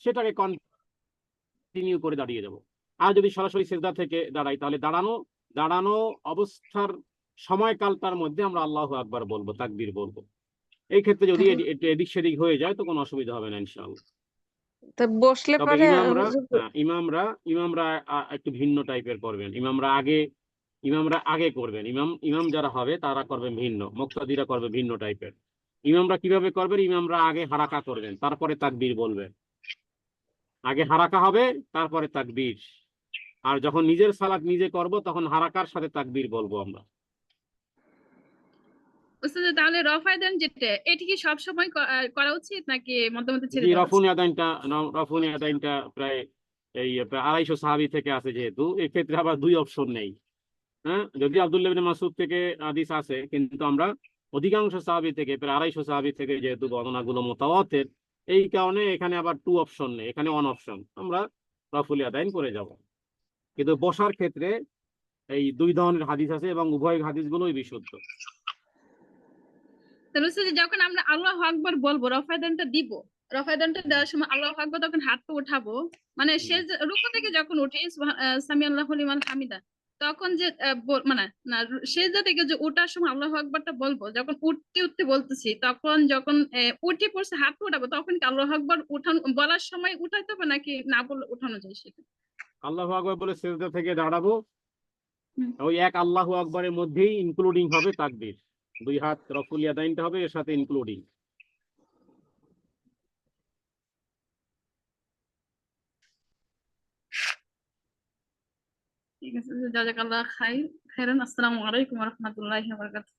Speaker 1: সেটাকে কন্টিনিউ করে দাঁড়িয়ে যাব। আর যদি সরাসরি সেজদা থেকে দাঁড়াই, তাহলে দাঁড়ানো অবস্থার সময়কালটার মধ্যে আমরা আল্লাহু আকবার বলবো, তাকবীর বলবো। এই ক্ষেত্রে যদি একটু এদিক সেদিক হয়ে যায় তো কোনো অসুবিধা হবে না ইনশাআল্লাহ।
Speaker 2: তো বসলে
Speaker 1: তবে
Speaker 2: পরে
Speaker 1: ইমামরা একটু ভিন্ন টাইপের করবেন। ইমামরা আগে করবেন। ইমাম যারা হবে তারা করবেন ভিন্ন, মুক্তাদিরা করবে ভিন্ন টাইপের। ইমামরা কিভাবে করবেন? ইমামরা আগে হারাকা করবেন, তারপরে তাকবীর বলবেন। আগে হারাকা হবে, তারপরে তাকবীর। আর যখন নিজের সালাত নিজে করব, তখন হারাকার সাথে তাকবীর বলবো আমরা।
Speaker 8: উস্তাদ, তাহলে রফায়দান যেটা, এটি কি সবসময় করা উচিত নাকি মধ্যে মধ্যে ছেড়ে
Speaker 1: জি,
Speaker 8: দেওয়া উচিত?
Speaker 1: রফুন আদাইনটা প্রায় 250 সাহাবী থেকে আছে, যেহেতু এই ক্ষেত্রে আবার দুই অপশন নেই। হ্যাঁ, যদি আব্দুল্লাহ ইবনে মাসউদ থেকে হাদিস আছে, কিন্তু আমরা অধিকাংশ সাহাবী থেকে, প্রায় 250 সাহাবী থেকে যেহেতু বর্ণনাগুলো মুতাওয়াতির, এই কারণে এখানে আবার টু অপশন নেই, এখানে ওয়ান অপশন। আমরা রফুল আদাইন করে যাব। কিন্তু বসার ক্ষেত্রে এই দুই ধরনের হাদিস আছে এবং উভয় হাদিসগুলোই বিশুদ্ধ।
Speaker 8: তাহলে উস্তাদ, যখন আমরা আল্লাহু আকবার বলবো, রফায়দানটা দিব, রফায়দানটা দেওয়ার সময় আল্লাহু আকবার, তখন হাতটা উঠাবো, মানে সে রুকু থেকে যখন উঠি সামি আল্লাহু লিমান হামিদা, তখন যে মানে না, সেজদা থেকে যে ওঠার সময় আল্লাহু আকবারটা বলবো, যখন উঠতে বলতেছি, তখন যখন উঠে পড়ছে হাত উঠাবো, তখন কি আল্লাহু আকবার উঠানো বলার সময় উঠাইতে হবে নাকি না বলে উঠানো যায় সেটা?
Speaker 1: আল্লাহু আকবার বলে সেজদা থেকে দাঁড়াবো,
Speaker 8: হুম।
Speaker 1: ওই এক আল্লাহু আকবরের মধ্যেই ইনক্লুডিং হবে তাকবীর। দুই হাত রফুল ইয়াদাইনটা হবে এর সাথে ইনক্লুডিং।
Speaker 8: ঠিক আছে, জাযাকাল্লাহ খাইরান। আসসালামু আলাইকুম ওয়া রাহমাতুল্লাহি ওয়া বারাকাতুহু।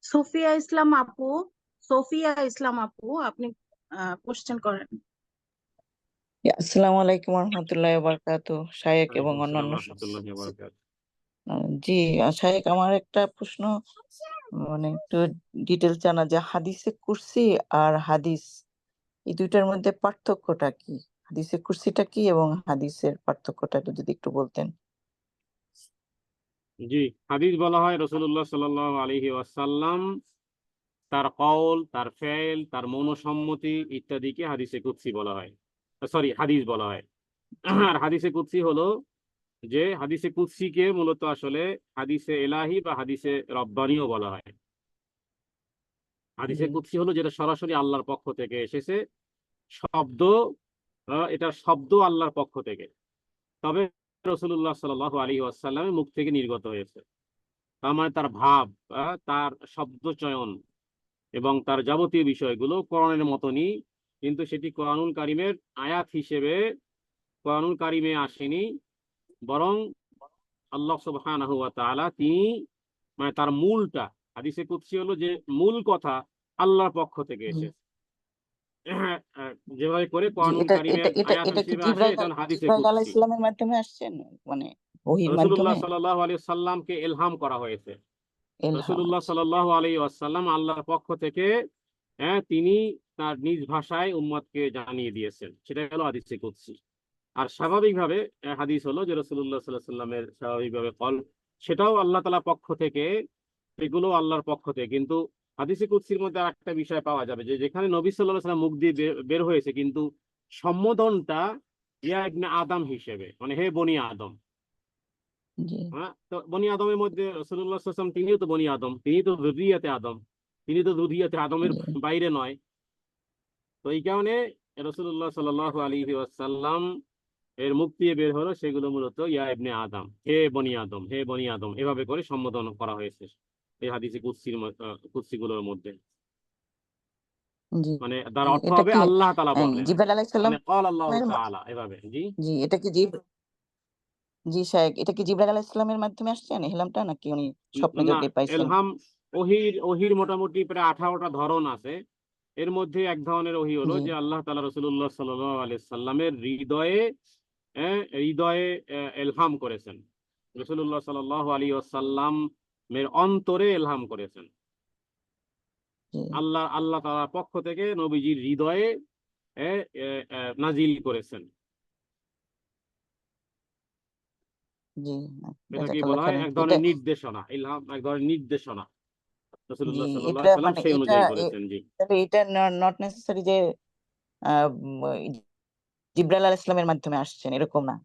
Speaker 3: সোফিয়া ইসলাম আপু, আপনি কোশ্চেন করেন।
Speaker 7: আসসালামু আলাইকুম রহমতুল্লাহ বারাকাতু শায়েক এবং
Speaker 1: ওয়ালাইকুম আসসালাম
Speaker 7: অন্যান্য
Speaker 1: ওয়া রাহমাতুল্লাহি ওয়া বারাকাতুহু।
Speaker 7: জি শায়েক, আমার একটা প্রশ্ন, মানে একটু ডিটেলস জানা, যে হাদিসে কুরসি আর হাদিস, এই দুইটার মধ্যে পার্থক্যটা কি? হাদিসে কুরসিটা কি এবং হাদিসের পার্থক্যটা যদি একটু বলতেন।
Speaker 1: জি, হাদিস বলা হয় রাসূলুল্লাহ সাল্লাল্লাহু আলাইহি ওয়াসাল্লাম তার কওল, তার ফেল, তার মনোসম্মতি ইত্যাদিকে হাদিসে কুদসি বলা হয়, সরি হাদিস বলা হয়। আর হাদিসে কুদসি হলো যে হাদিসে কুদসিকে মূলত আসলে হাদিসে এলাহি বা হাদিসে রব্বানিও বলা হয়। হাদিসে
Speaker 7: জি।
Speaker 1: কুদসি হলো যেটা সরাসরি আল্লাহর পক্ষ থেকে এসেছে, শব্দ, এটা শব্দ আল্লাহর পক্ষ থেকে, তবে রাসূলুল্লাহ সাল্লাল্লাহু আলাইহি ওয়াসাল্লামের মুখ থেকে নির্গত হয়েছে। তার মানে তার ভাব, তার শব্দ চয়ন এবং তার যাবতীয় বিষয়গুলো কোরআনের মতনই, কিন্তু সেটি কোরআনুল কারিমের আয়াত হিসেবে কোরআনুল কারিমে আসেনি, বরং আল্লাহ সুবহানাহু ওয়া তাআলা তিনি, মানে তার মূলটা, হাদিসে কুদসি হলো যে মূল কথা আল্লাহর পক্ষ থেকে এসেছে। যেভাবে করে
Speaker 7: জি,
Speaker 1: কোরআনুল
Speaker 7: এটা
Speaker 1: কারিমের
Speaker 7: এটা এটা
Speaker 1: আয়াত
Speaker 7: এটা কি
Speaker 1: হিসেবে আসে, এটা হলো হাদিসে
Speaker 7: জিবরাইল
Speaker 1: কুদসি।
Speaker 7: আলাইহিস সালামের মাধ্যমে আসছেন, মানে ওহীর
Speaker 1: রাসূলুল্লাহ
Speaker 7: মাধ্যমে?
Speaker 1: সাল্লাল্লাহু আলাইহি ওয়াসাল্লামকে ইলহাম করা হয়েছে।
Speaker 7: ইলহাম।
Speaker 1: রাসূলুল্লাহ সাল্লাল্লাহু আলাইহি ওয়াসাল্লাম আল্লাহর পক্ষ থেকে তিনি তার নিজ ভাষায় উম্মতকে জানিয়ে দিয়েছেন, সেটা হলো হাদিসে কুদসি। আর স্বাভাবিকভাবে হাদিস হলো যে রাসূলুল্লাহ সাল্লাল্লাহু আলাইহি ওয়াসাল্লামের স্বাভাবিকভাবে কল, সেটাও আল্লাহ তাআলার পক্ষ থেকে, এগুলো আল্লাহর পক্ষ থেকে। কিন্তু হাদিসে কুদসির মধ্যে আরেকটা বিষয় পাওয়া যাবে যে যেখানে নবী সাল্লাল্লাহু আলাইহি ওয়াসাল্লাম মুখ দিয়ে বের হয়েছে, কিন্তু সম্বোধনটা ইয়া ইবনে আদম হিসেবে, মানে হে বনি আদম।
Speaker 7: জি।
Speaker 1: হ্যাঁ, তো বনি আদমের মধ্যে রাসূলুল্লাহ সাল্লাল্লাহু আলাইহি ওয়াসাল্লাম তিনিও তো বনি আদম, তিনি তো যুররিয়াতে আদম, তিনি তো দুধিয়াতে আদমের
Speaker 7: জি
Speaker 1: বাইরে নয়। তো এই কারণে রাসূলুল্লাহ সাল্লাল্লাহু আলাইহি ওয়াসাল্লাম এর মুখ দিয়ে বের হলো সেগুলো মূলত ইয়া ইবনে আদম, হে বনি আদম, হে বনি আদম, এভাবে করে সম্বোধন করা হয়েছে এই হাদিসে কুদসিগুলোর মধ্যে।
Speaker 7: জি
Speaker 1: মানে তার অর্থ
Speaker 7: এটা
Speaker 1: হবে
Speaker 7: কি
Speaker 1: আল্লাহ তাআলা বললেন,
Speaker 7: জিব্রাইল আলাইহিস
Speaker 1: মানে ক্বাল আল্লাহু
Speaker 7: সালামের
Speaker 1: তাআলা, এভাবে। জি
Speaker 7: জি এটা কি জি শায়েখ, এটা কি জিব্রাইল আলাইহিস সালামের মাধ্যমে আসছেন এহলামটা, নাকি উনি স্বপ্ন
Speaker 1: না,
Speaker 7: যোগে পাইছেন?
Speaker 1: এলহাম ওহির মোটামুটি প্রায় 18টা ধরন আছে। এর মধ্যে এক ধরনের ওহী হলো
Speaker 7: জি
Speaker 1: যে আল্লাহ তাআলা রাসূলুল্লাহ সাল্লাল্লাহু আলাইহি সাল্লামের হৃদয়ে এলহাম করেছেন। রাসূলুল্লাহ সাল্লাল্লাহু আলাইহি ওয়াসাল্লাম এর অন্তরে এলহাম করেছেন।
Speaker 7: জি
Speaker 1: আল্লাহ তাআলার পক্ষ থেকে নবীজির হৃদয়ে এ, এ, এ, নাজিল করেছেন।
Speaker 7: জি
Speaker 1: এটাকে
Speaker 7: জাযাকাল্লাহ
Speaker 1: বলা হয়
Speaker 7: খাইরান।
Speaker 1: এক
Speaker 7: এটা
Speaker 1: ধরনের নির্দেশনা, ইলহাম এক ধরনের নির্দেশনা।
Speaker 7: জি
Speaker 1: রাসূলুল্লাহ সাল্লাল্লাহু
Speaker 7: এটা
Speaker 1: আলাইহি সাল্লাম
Speaker 7: মানে
Speaker 1: সেই
Speaker 7: এটা
Speaker 1: অনুযায়ী বলেছেন। জি
Speaker 7: তাহলে এটা নট নেসেসারি যে জিব্রাইল আলাইহিস সালামের মাধ্যমে আসছেন এরকম না,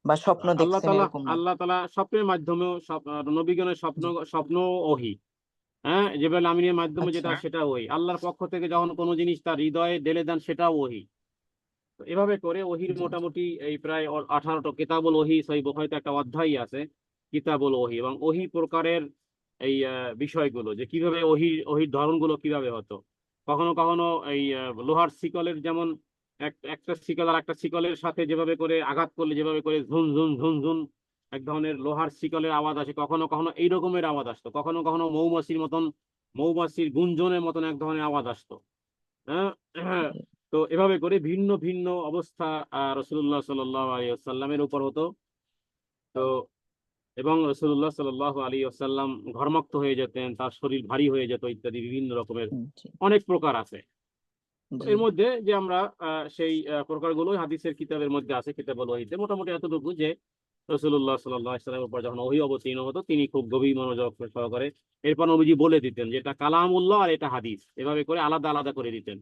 Speaker 7: বা স্বপ্ন দেখছেন এরকম না।
Speaker 1: আল্লাহ তাআলা স্বপ্নের মাধ্যমেও নবীগণের স্বপ্ন ওহী, হ্যাঁ, জিবরাইল আমিনের মাধ্যমে
Speaker 7: আচ্ছা
Speaker 1: যেটা সেটা ওহী। আল্লাহর পক্ষ থেকে যখন কোনো জিনিস তার হৃদয়ে ঢেলে দেন সেটাও ওহী। তো এভাবে করে ওহীর
Speaker 7: জি
Speaker 1: মোটামুটি এই প্রায় 18টা কিতাবুল ওহী, সহিহ বুখারীতে একটা অধ্যায় আছে কিতাবুল ওহী, এবং ওহী প্রকারের এই বিষয়গুলো যে কিভাবে ওহীর ধরনগুলো কিভাবে হতো। কখনো কখনো এই লোহার শিকলের যেমন একটা শিকল আর একটা শিকলের সাথে যেভাবে করে আঘাত করলে যেভাবে করে ঝুন ঝুন ঝুন ঝুন এক ধরনের লোহার শিকলের আওয়াজ আসে, কখনো কখনো এই রকমের আওয়াজ আসতো, কখনো কখনো মৌমাছির গুঞ্জনের মতন এক ধরনের আওয়াজ আসতো। হ্যাঁ,
Speaker 7: জি
Speaker 1: তো এভাবে করে ভিন্ন ভিন্ন অবস্থা রাসূলুল্লাহ সাল্লাল্লাহু আলাইহি ওয়াসাল্লামের উপর হতো। তো এবং রাসূলুল্লাহ সাল্লাল্লাহু আলাইহি ওয়াসাল্লাম ঘর্মাক্ত হয়ে যেতেন, তার শরীর ভারী হয়ে যেত ইত্যাদি বিভিন্ন রকমের
Speaker 7: জি
Speaker 1: অনেক প্রকার আছে। তো
Speaker 7: জি
Speaker 1: এর মধ্যে যে আমরা সেই প্রকারগুলো হাদিসের কিতাবের মধ্যে আছে, কিতাবুল ওহীতে মোটামুটি এতটুকু যে রাসূলুল্লাহ সাল্লাল্লাহু আলাইহি ওয়াসাল্লামের উপর যখন ওহী অবতীর্ণ হতো তিনি খুব গভীর মনোযোগ সহকারে এরপর নবীজি বলে দিতেন যে এটা কালামুল্লাহ আর এটা হাদিস, এভাবে করে আলাদা আলাদা করে দিতেন।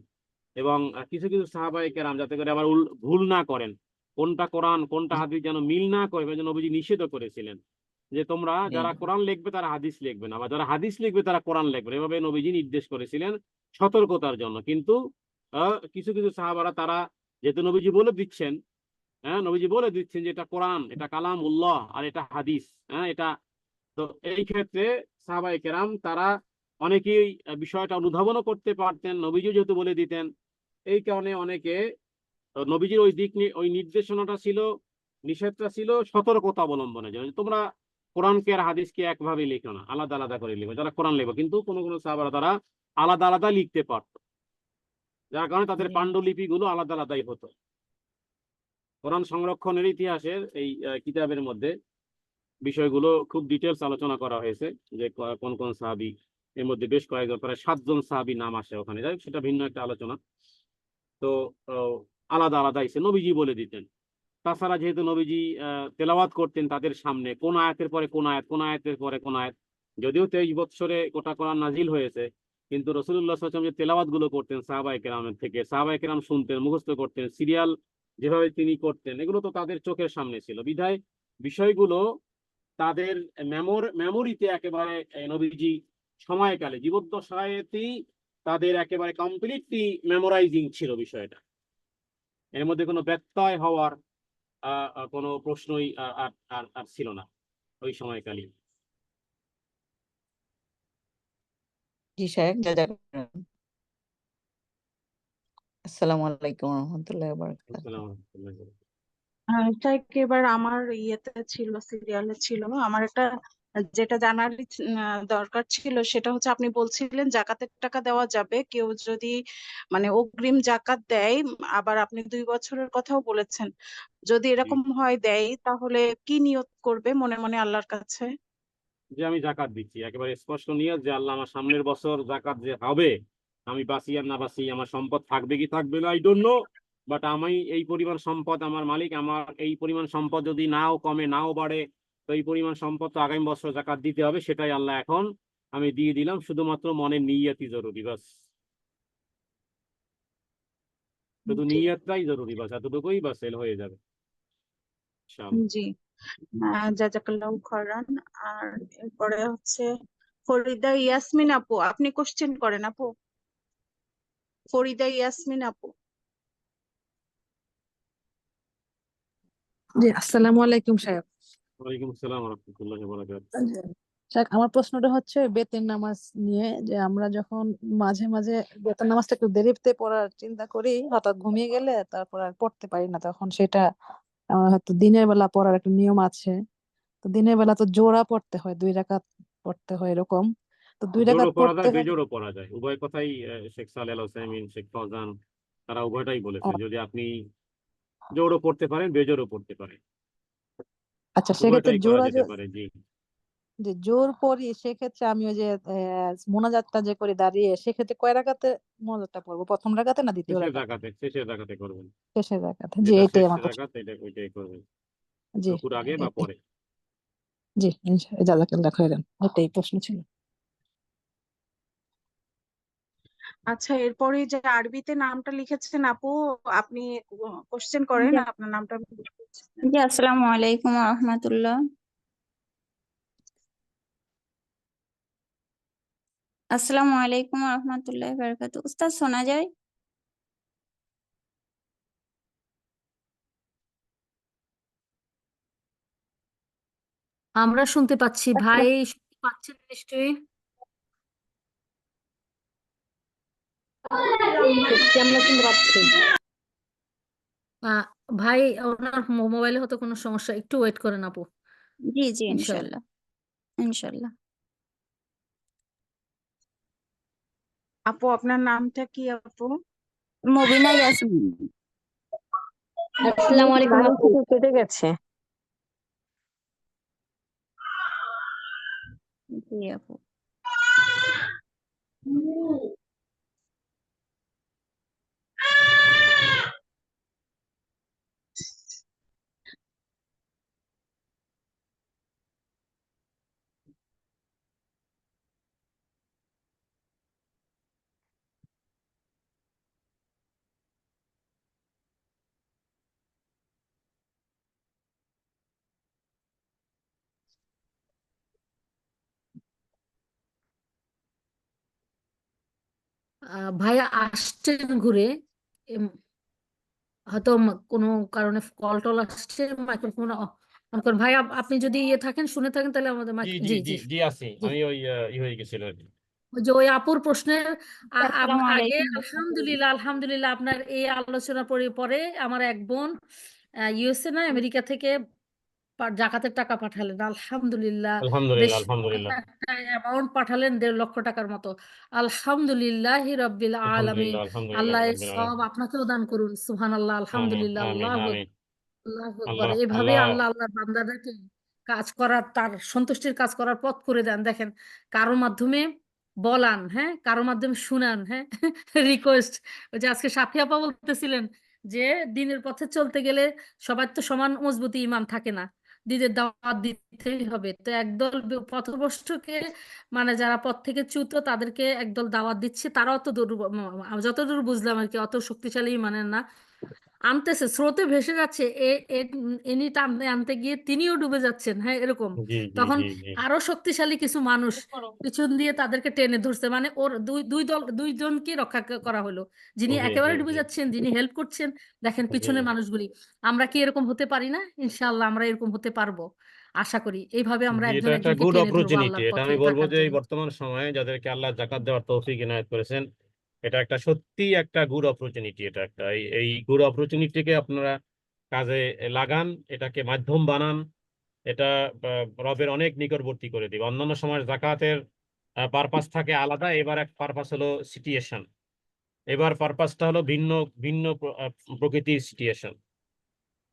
Speaker 1: এবং কিছু কিছু সাহাবায়ে কেরাম যাতে করে আবার ভুল না করেন, কোনটা কোরআন কোনটা হাদিস যেন মিল না করে, এই জন্য নবীজি নিষেধ করেছিলেন যে তোমরা
Speaker 7: জি
Speaker 1: যারা কোরআন লিখবে তারা হাদিস লিখবে না, বা যারা হাদিস লিখবে তারা কোরআন লিখবে, এভাবে নবীজি নির্দেশ করেছিলেন সতর্কতার জন্য। কিন্তু কিছু কিছু সাহাবারা তারা যেহেতু নবীজি বলে দিচ্ছেন, হ্যাঁ, নবীজি বলে দিচ্ছেন যে এটা কোরআন, এটা কালাম উল্লাহ আর এটা হাদিস, হ্যাঁ, এটা, তো এই ক্ষেত্রে সাহাবায়ে কেরাম তারা অনেকেই বিষয়টা অনুধাবনও করতে পারতেন, নবীজি যেহেতু বলে দিতেন। এই কারণে অনেকে নবীজির ওই নির্দেশনাটা ছিল, নিষেধটা ছিল সতর্কতা অবলম্বনের জন্য, যে তোমরা কোরআনকে আর হাদিসকে একভাবে লিখো না, আলাদা আলাদা করে লিখো। যারা কোরআন লিখবে, কিন্তু কোনো কোনো সাহাবারা তারা আলাদা আলাদা লিখতে পারত, যার কারণে তাদের
Speaker 7: জি
Speaker 1: পাণ্ডুলিপিগুলো আলাদা আলাদাই হতো। কোরআন সংরক্ষণের ইতিহাসের এই কিতাবের মধ্যে বিষয়গুলো খুব ডিটেলস আলোচনা করা হয়েছে, যে কোন কোন সাহাবী, এর মধ্যে বেশ কয়েকজন প্রায় 7জন সাহাবী নাম আসে ওখানে, যাই হোক, সেটা ভিন্ন একটা আলোচনা। তো আলাদা আলাদা এসে নবীজি বলে দিতেন। তাছাড়া যেহেতু নবীজি তেলাওয়াত করতেন তাদের সামনে, কোন আয়াতের পরে কোন আয়াত, কোন আয়াতের পরে কোন আয়াত, যদিও 23 বৎসরে গোটা কোরআন নাজিল হয়েছে, কিন্তু রাসূলুল্লাহ সাল্লাল্লাহু আলাইহি ওয়াসাল্লাম যে তেলাওয়াত গুলো করতেন সাহাবায়ে কেরামের থেকে, সাহাবায়ে কেরাম শুনতেন, মুখস্থ করতেন, সিরিয়াল যেভাবে তিনি করতেন, এগুলো তো তাদের চোখের সামনে ছিল, বিধায় বিষয়গুলো তাদের মেমোরিতে একেবারে নবীজি সময়কালে জীবদ্দশায়তেই তাদের একেবারে কমপ্লিটলি মেমোরাইজিং ছিল বিষয়টা। এর মধ্যে কোনো ব্যত্যয় হওয়ার কোনো প্রশ্নই আর ছিল না ওই সময়কালে।
Speaker 7: জি শায়েখ জাযাকাল্লাহ। আসসালামু আলাইকুম ওয়া রাহমাতুল্লাহি ওয়া বারাকাতুহু।
Speaker 1: আসসালামু আলাইকুম।
Speaker 3: শাইখ, এবার আমার ইয়েতে ছিল, সিরিয়ালে ছিল আমার একটা যেটা জানার দরকার ছিল, সেটা হচ্ছে আপনি বলছিলেন জাকাতের টাকা দেওয়া যাবে কেউ যদি মানে অগ্রিম জাকাত দেয়, আবার আপনি 2 বছরের কথাও বলেছেন। যদি
Speaker 1: জি,
Speaker 3: এরকম হয় দেয়, তাহলে কি নিয়ত করবে মনে মনে আল্লাহর কাছে?
Speaker 1: যে আমি জাকাত দিচ্ছি, একেবারে স্পষ্ট নিয়ত যে আল্লাহ আমার সামনের বছর জাকাত যে হবে, আমি বাঁচি আর না বাঁচি, আমার সম্পদ থাকবে কি থাকবে না আই ডোন্ট নো, বাট আমি এই পরিমাণ সম্পদ আমার মালিক, আমার এই পরিমাণ সম্পদ যদি নাও কমে নাও বাড়ে, তো এই পরিমাণ সম্পদ তো আগামী বছর জাকাত দিতে হবে, সেটাই আল্লাহ এখন আমি দিয়ে দিলাম, শুধুমাত্র মনের নিয়তই জরুরি, বাস, শুধু
Speaker 3: জি
Speaker 1: নিয়তটাই জরুরি, বাস এতটুকুই, বাস সেল হয়ে যাবে ইনশাআল্লাহ।
Speaker 3: জি জাযাকাল্লাহু খায়রান। আর এরপরে হচ্ছে ফরিদা ইয়াসমিন আপু, আপনি কোশ্চেন করেন আপু। ফরিদা ইয়াসমিন আপু।
Speaker 9: জি, আসসালামু আলাইকুম সাহেব।
Speaker 1: ওয়ালাইকুম আসসালাম ওয়া রাহমাতুল্লাহি ওয়া বারাকাতুহু।
Speaker 9: সাহেব, আমার প্রশ্নটা হচ্ছে বেতের নামাজ নিয়ে, যে আমরা যখন মাঝে মাঝে বেতের নামাজটা একটু দেরিতে পড়ার চিন্তা করি, হঠাৎ ঘুমিয়ে গেলে তারপর আর পড়তে পারি না, তখন সেটা হয়তো দিনের বেলা পড়ার একটা নিয়ম আছে। তো দিনের বেলা তো জোড়া পড়তে হয়, 2 রাকাত পড়তে হয় এরকম। তো 2 রাকাত
Speaker 1: জোরও পড়া
Speaker 9: পড়তে
Speaker 1: যায়,
Speaker 9: হলে
Speaker 1: বেজোড়ও পড়া যায়, উভয় কথাই শেখ সালেহ আল হোসাইমিন, শেখ ফওজান তারা উভয়টাই বলেছেন। যদি আপনি জোরও পড়তে পারেন, বেজোরও পড়তে পারেন,
Speaker 9: আচ্ছা, সেক্ষেত্রে
Speaker 1: উভয়টাই করা
Speaker 9: জোড়া
Speaker 1: যেতে পারে। জি,
Speaker 9: যে জোর পড়ি, সেক্ষেত্রে আমি ওই যে মোনাজাতটা যে করে দাঁড়িয়ে, সেক্ষেত্রে কয় রাকাতে মোনাজাতটা পড়বো? প্রথম রাকাতে না দ্বিতীয়
Speaker 1: শেষের
Speaker 9: রাকাতে?
Speaker 1: রাকাতে, শেষের রাকাতে করবেন।
Speaker 9: শেষের রাকাতে। জি,
Speaker 1: যেটা
Speaker 9: এটাই
Speaker 1: শেষ
Speaker 9: আমার প্রশ্ন।
Speaker 1: রাকাত, এটা ওইটাই করবেন,
Speaker 9: জি,
Speaker 1: রুকুর আগে বা
Speaker 9: এটাই।
Speaker 1: পরে।
Speaker 9: জি, জাযাকাল্লাহ খাইরান, এটাই প্রশ্ন ছিল।
Speaker 3: আচ্ছা, এরপরে যে আরবিতে নামটা লিখেছেন আপু, আপনি কোশ্চেন করেন,
Speaker 10: জি,
Speaker 3: আপনার নামটা আমি লিখেছি।
Speaker 10: জি, আসসালামু আলাইকুম রহমতুল্লাহ। আসসালামু আলাইকুম রহমতুল্লাহ বারাকাতু। উস্তাদ শোনা যায়?
Speaker 4: আমরা শুনতে পাচ্ছি, ভাই শুনতে পাচ্ছেন নিশ্চয়ই?
Speaker 9: আমরা শুনতে পাচ্ছি।
Speaker 4: আহ, ভাই, ওনার মোবাইলে হয়তো কোনো সমস্যা, একটু ওয়েট করেন আপু,
Speaker 10: জি, জি,
Speaker 4: ইনশাল্লাহ।
Speaker 10: ইনশাল্লাহ, ইনশাল্লাহ।
Speaker 3: আপু, আপনার নামটা কি আপু?
Speaker 10: মুবিনা ইয়াসমিন।
Speaker 2: আসসালামু আলাইকুম আপু। কেটে গেছে।
Speaker 10: জি আপু।
Speaker 4: ভাইয়া আসছেন ঘুরে, এম, হয়তো কোনো কারণে কল টল আসছে, মাইক্রোফোন অন করেন। ভাই, আপনি যদি ইয়ে থাকেন, শুনে থাকেন, তাহলে আমাদের
Speaker 1: জি
Speaker 4: মাইক।
Speaker 1: জি
Speaker 4: জি,
Speaker 1: জি
Speaker 4: জি,
Speaker 1: জি, আছি
Speaker 4: জি।
Speaker 1: আমি। ওই হয়ে গেছিল আর কি।
Speaker 4: ওই যে ওই আপুর প্রশ্নের
Speaker 10: আসসালামু
Speaker 4: আগে
Speaker 10: আলাইকুম।
Speaker 4: আলহামদুলিল্লাহ, আলহামদুলিল্লাহ, আপনার এই আলোচনা পরে পরে আমার এক বোন ইউএসএ না আমেরিকা থেকে জাকাতের টাকা পাঠালেন, আলহামদুলিল্লাহ। বেশ
Speaker 1: আলহামদুলিল্লাহ, আলহামদুলিল্লাহ,
Speaker 4: একটা অ্যামাউন্ট পাঠালেন, 1.5 লক্ষ টাকার মতো। আলহামদুলিল্লাহ রব্বিল আলামিন।
Speaker 1: আলহামদুলিল্লাহ, আলহামদুলিল্লাহ
Speaker 4: আল্লাহ এর
Speaker 1: রাব্বিল আলামিন।
Speaker 4: সব আপনাকেও দান করুন, সুবহানাল্লাহ,
Speaker 1: আমিন,
Speaker 4: আলহামদুলিল্লাহ,
Speaker 1: আমিন,
Speaker 4: আল্লাহ
Speaker 1: আমিন।
Speaker 4: আল্লাহু আকবার।
Speaker 1: আল্লাহ
Speaker 4: এইভাবে
Speaker 1: আল্লাহ।
Speaker 4: আল্লাহ আল্লাহর বান্দাদেরকে কাজ করার, তার সন্তুষ্টির কাজ করার পথ করে দেন। দেখেন, কারো মাধ্যমে বলান, হ্যাঁ, কারো মাধ্যমে শুনান, হ্যাঁ, রিকোয়েস্ট। ওই যে আজকে সাফি আপা বলতেছিলেন যে দিনের পথে চলতে গেলে সবার তো সমান মজবুতি ইমান থাকে না, দিনের দাওয়াত দিতেই হবে। তো একদল পথভ্রষ্টকে, মানে যারা পথ থেকে চ্যুত, তাদেরকে একদল দাওয়াত দিচ্ছে। তারা অত দূর, যতদূর বুঝলাম আর কি, অত শক্তিশালী মানেন না, আনতেছে, স্রোতে ভেসে যাচ্ছে, এনি টানতে আনতে গিয়ে তিনিও ডুবে যাচ্ছেন, হ্যাঁ, এরকম।
Speaker 1: জি জি
Speaker 4: তখন
Speaker 1: জি জি
Speaker 4: আরো শক্তিশালী কিছু মানুষ পিছন দিয়ে তাদেরকে টেনে ধরছে, মানে ওর দুইজনকে রক্ষা করা হলো। যিনি
Speaker 1: জি জি
Speaker 4: একেবারে ডুবে
Speaker 1: জি
Speaker 4: যাচ্ছেন, যিনি হেল্প করছেন, দেখেন
Speaker 1: জি
Speaker 4: পিছনের মানুষগুলি। আমরা কি এরকম হতে পারি না? ইনশাআল্লাহ আমরা এরকম হতে পারবো, আশা করি। এইভাবে আমরা
Speaker 1: জি, এটা
Speaker 4: একজন
Speaker 1: একটা
Speaker 4: একজনকে
Speaker 1: গুড
Speaker 4: টেনে ধরবো
Speaker 1: অপরচুনিটি।
Speaker 4: আল্লাহর
Speaker 1: এটা
Speaker 4: পথে
Speaker 1: আমি বলবো
Speaker 4: থাকার
Speaker 1: যে এই
Speaker 4: জন্য।
Speaker 1: বর্তমান সময়ে যাদেরকে আল্লাহ জাকাত দেওয়ার তৌফিক ইনায়েত করেছেন, এটা একটা সত্যি একটা গুড অপরচুনিটি। এটা একটা এই গুড অপরচুনিটিকে আপনারা কাজে লাগান, এটাকে মাধ্যম বানান। এটা রবের অনেক নিকটবর্তী করে দিবে। অন্যান্য সময় জাকাতের পারপাস থাকে আলাদা, এবার এক পারপাস হলো সিচুয়েশন। এবার পারপাসটা হলো ভিন্ন ভিন্ন প্রকৃতির সিচুয়েশন।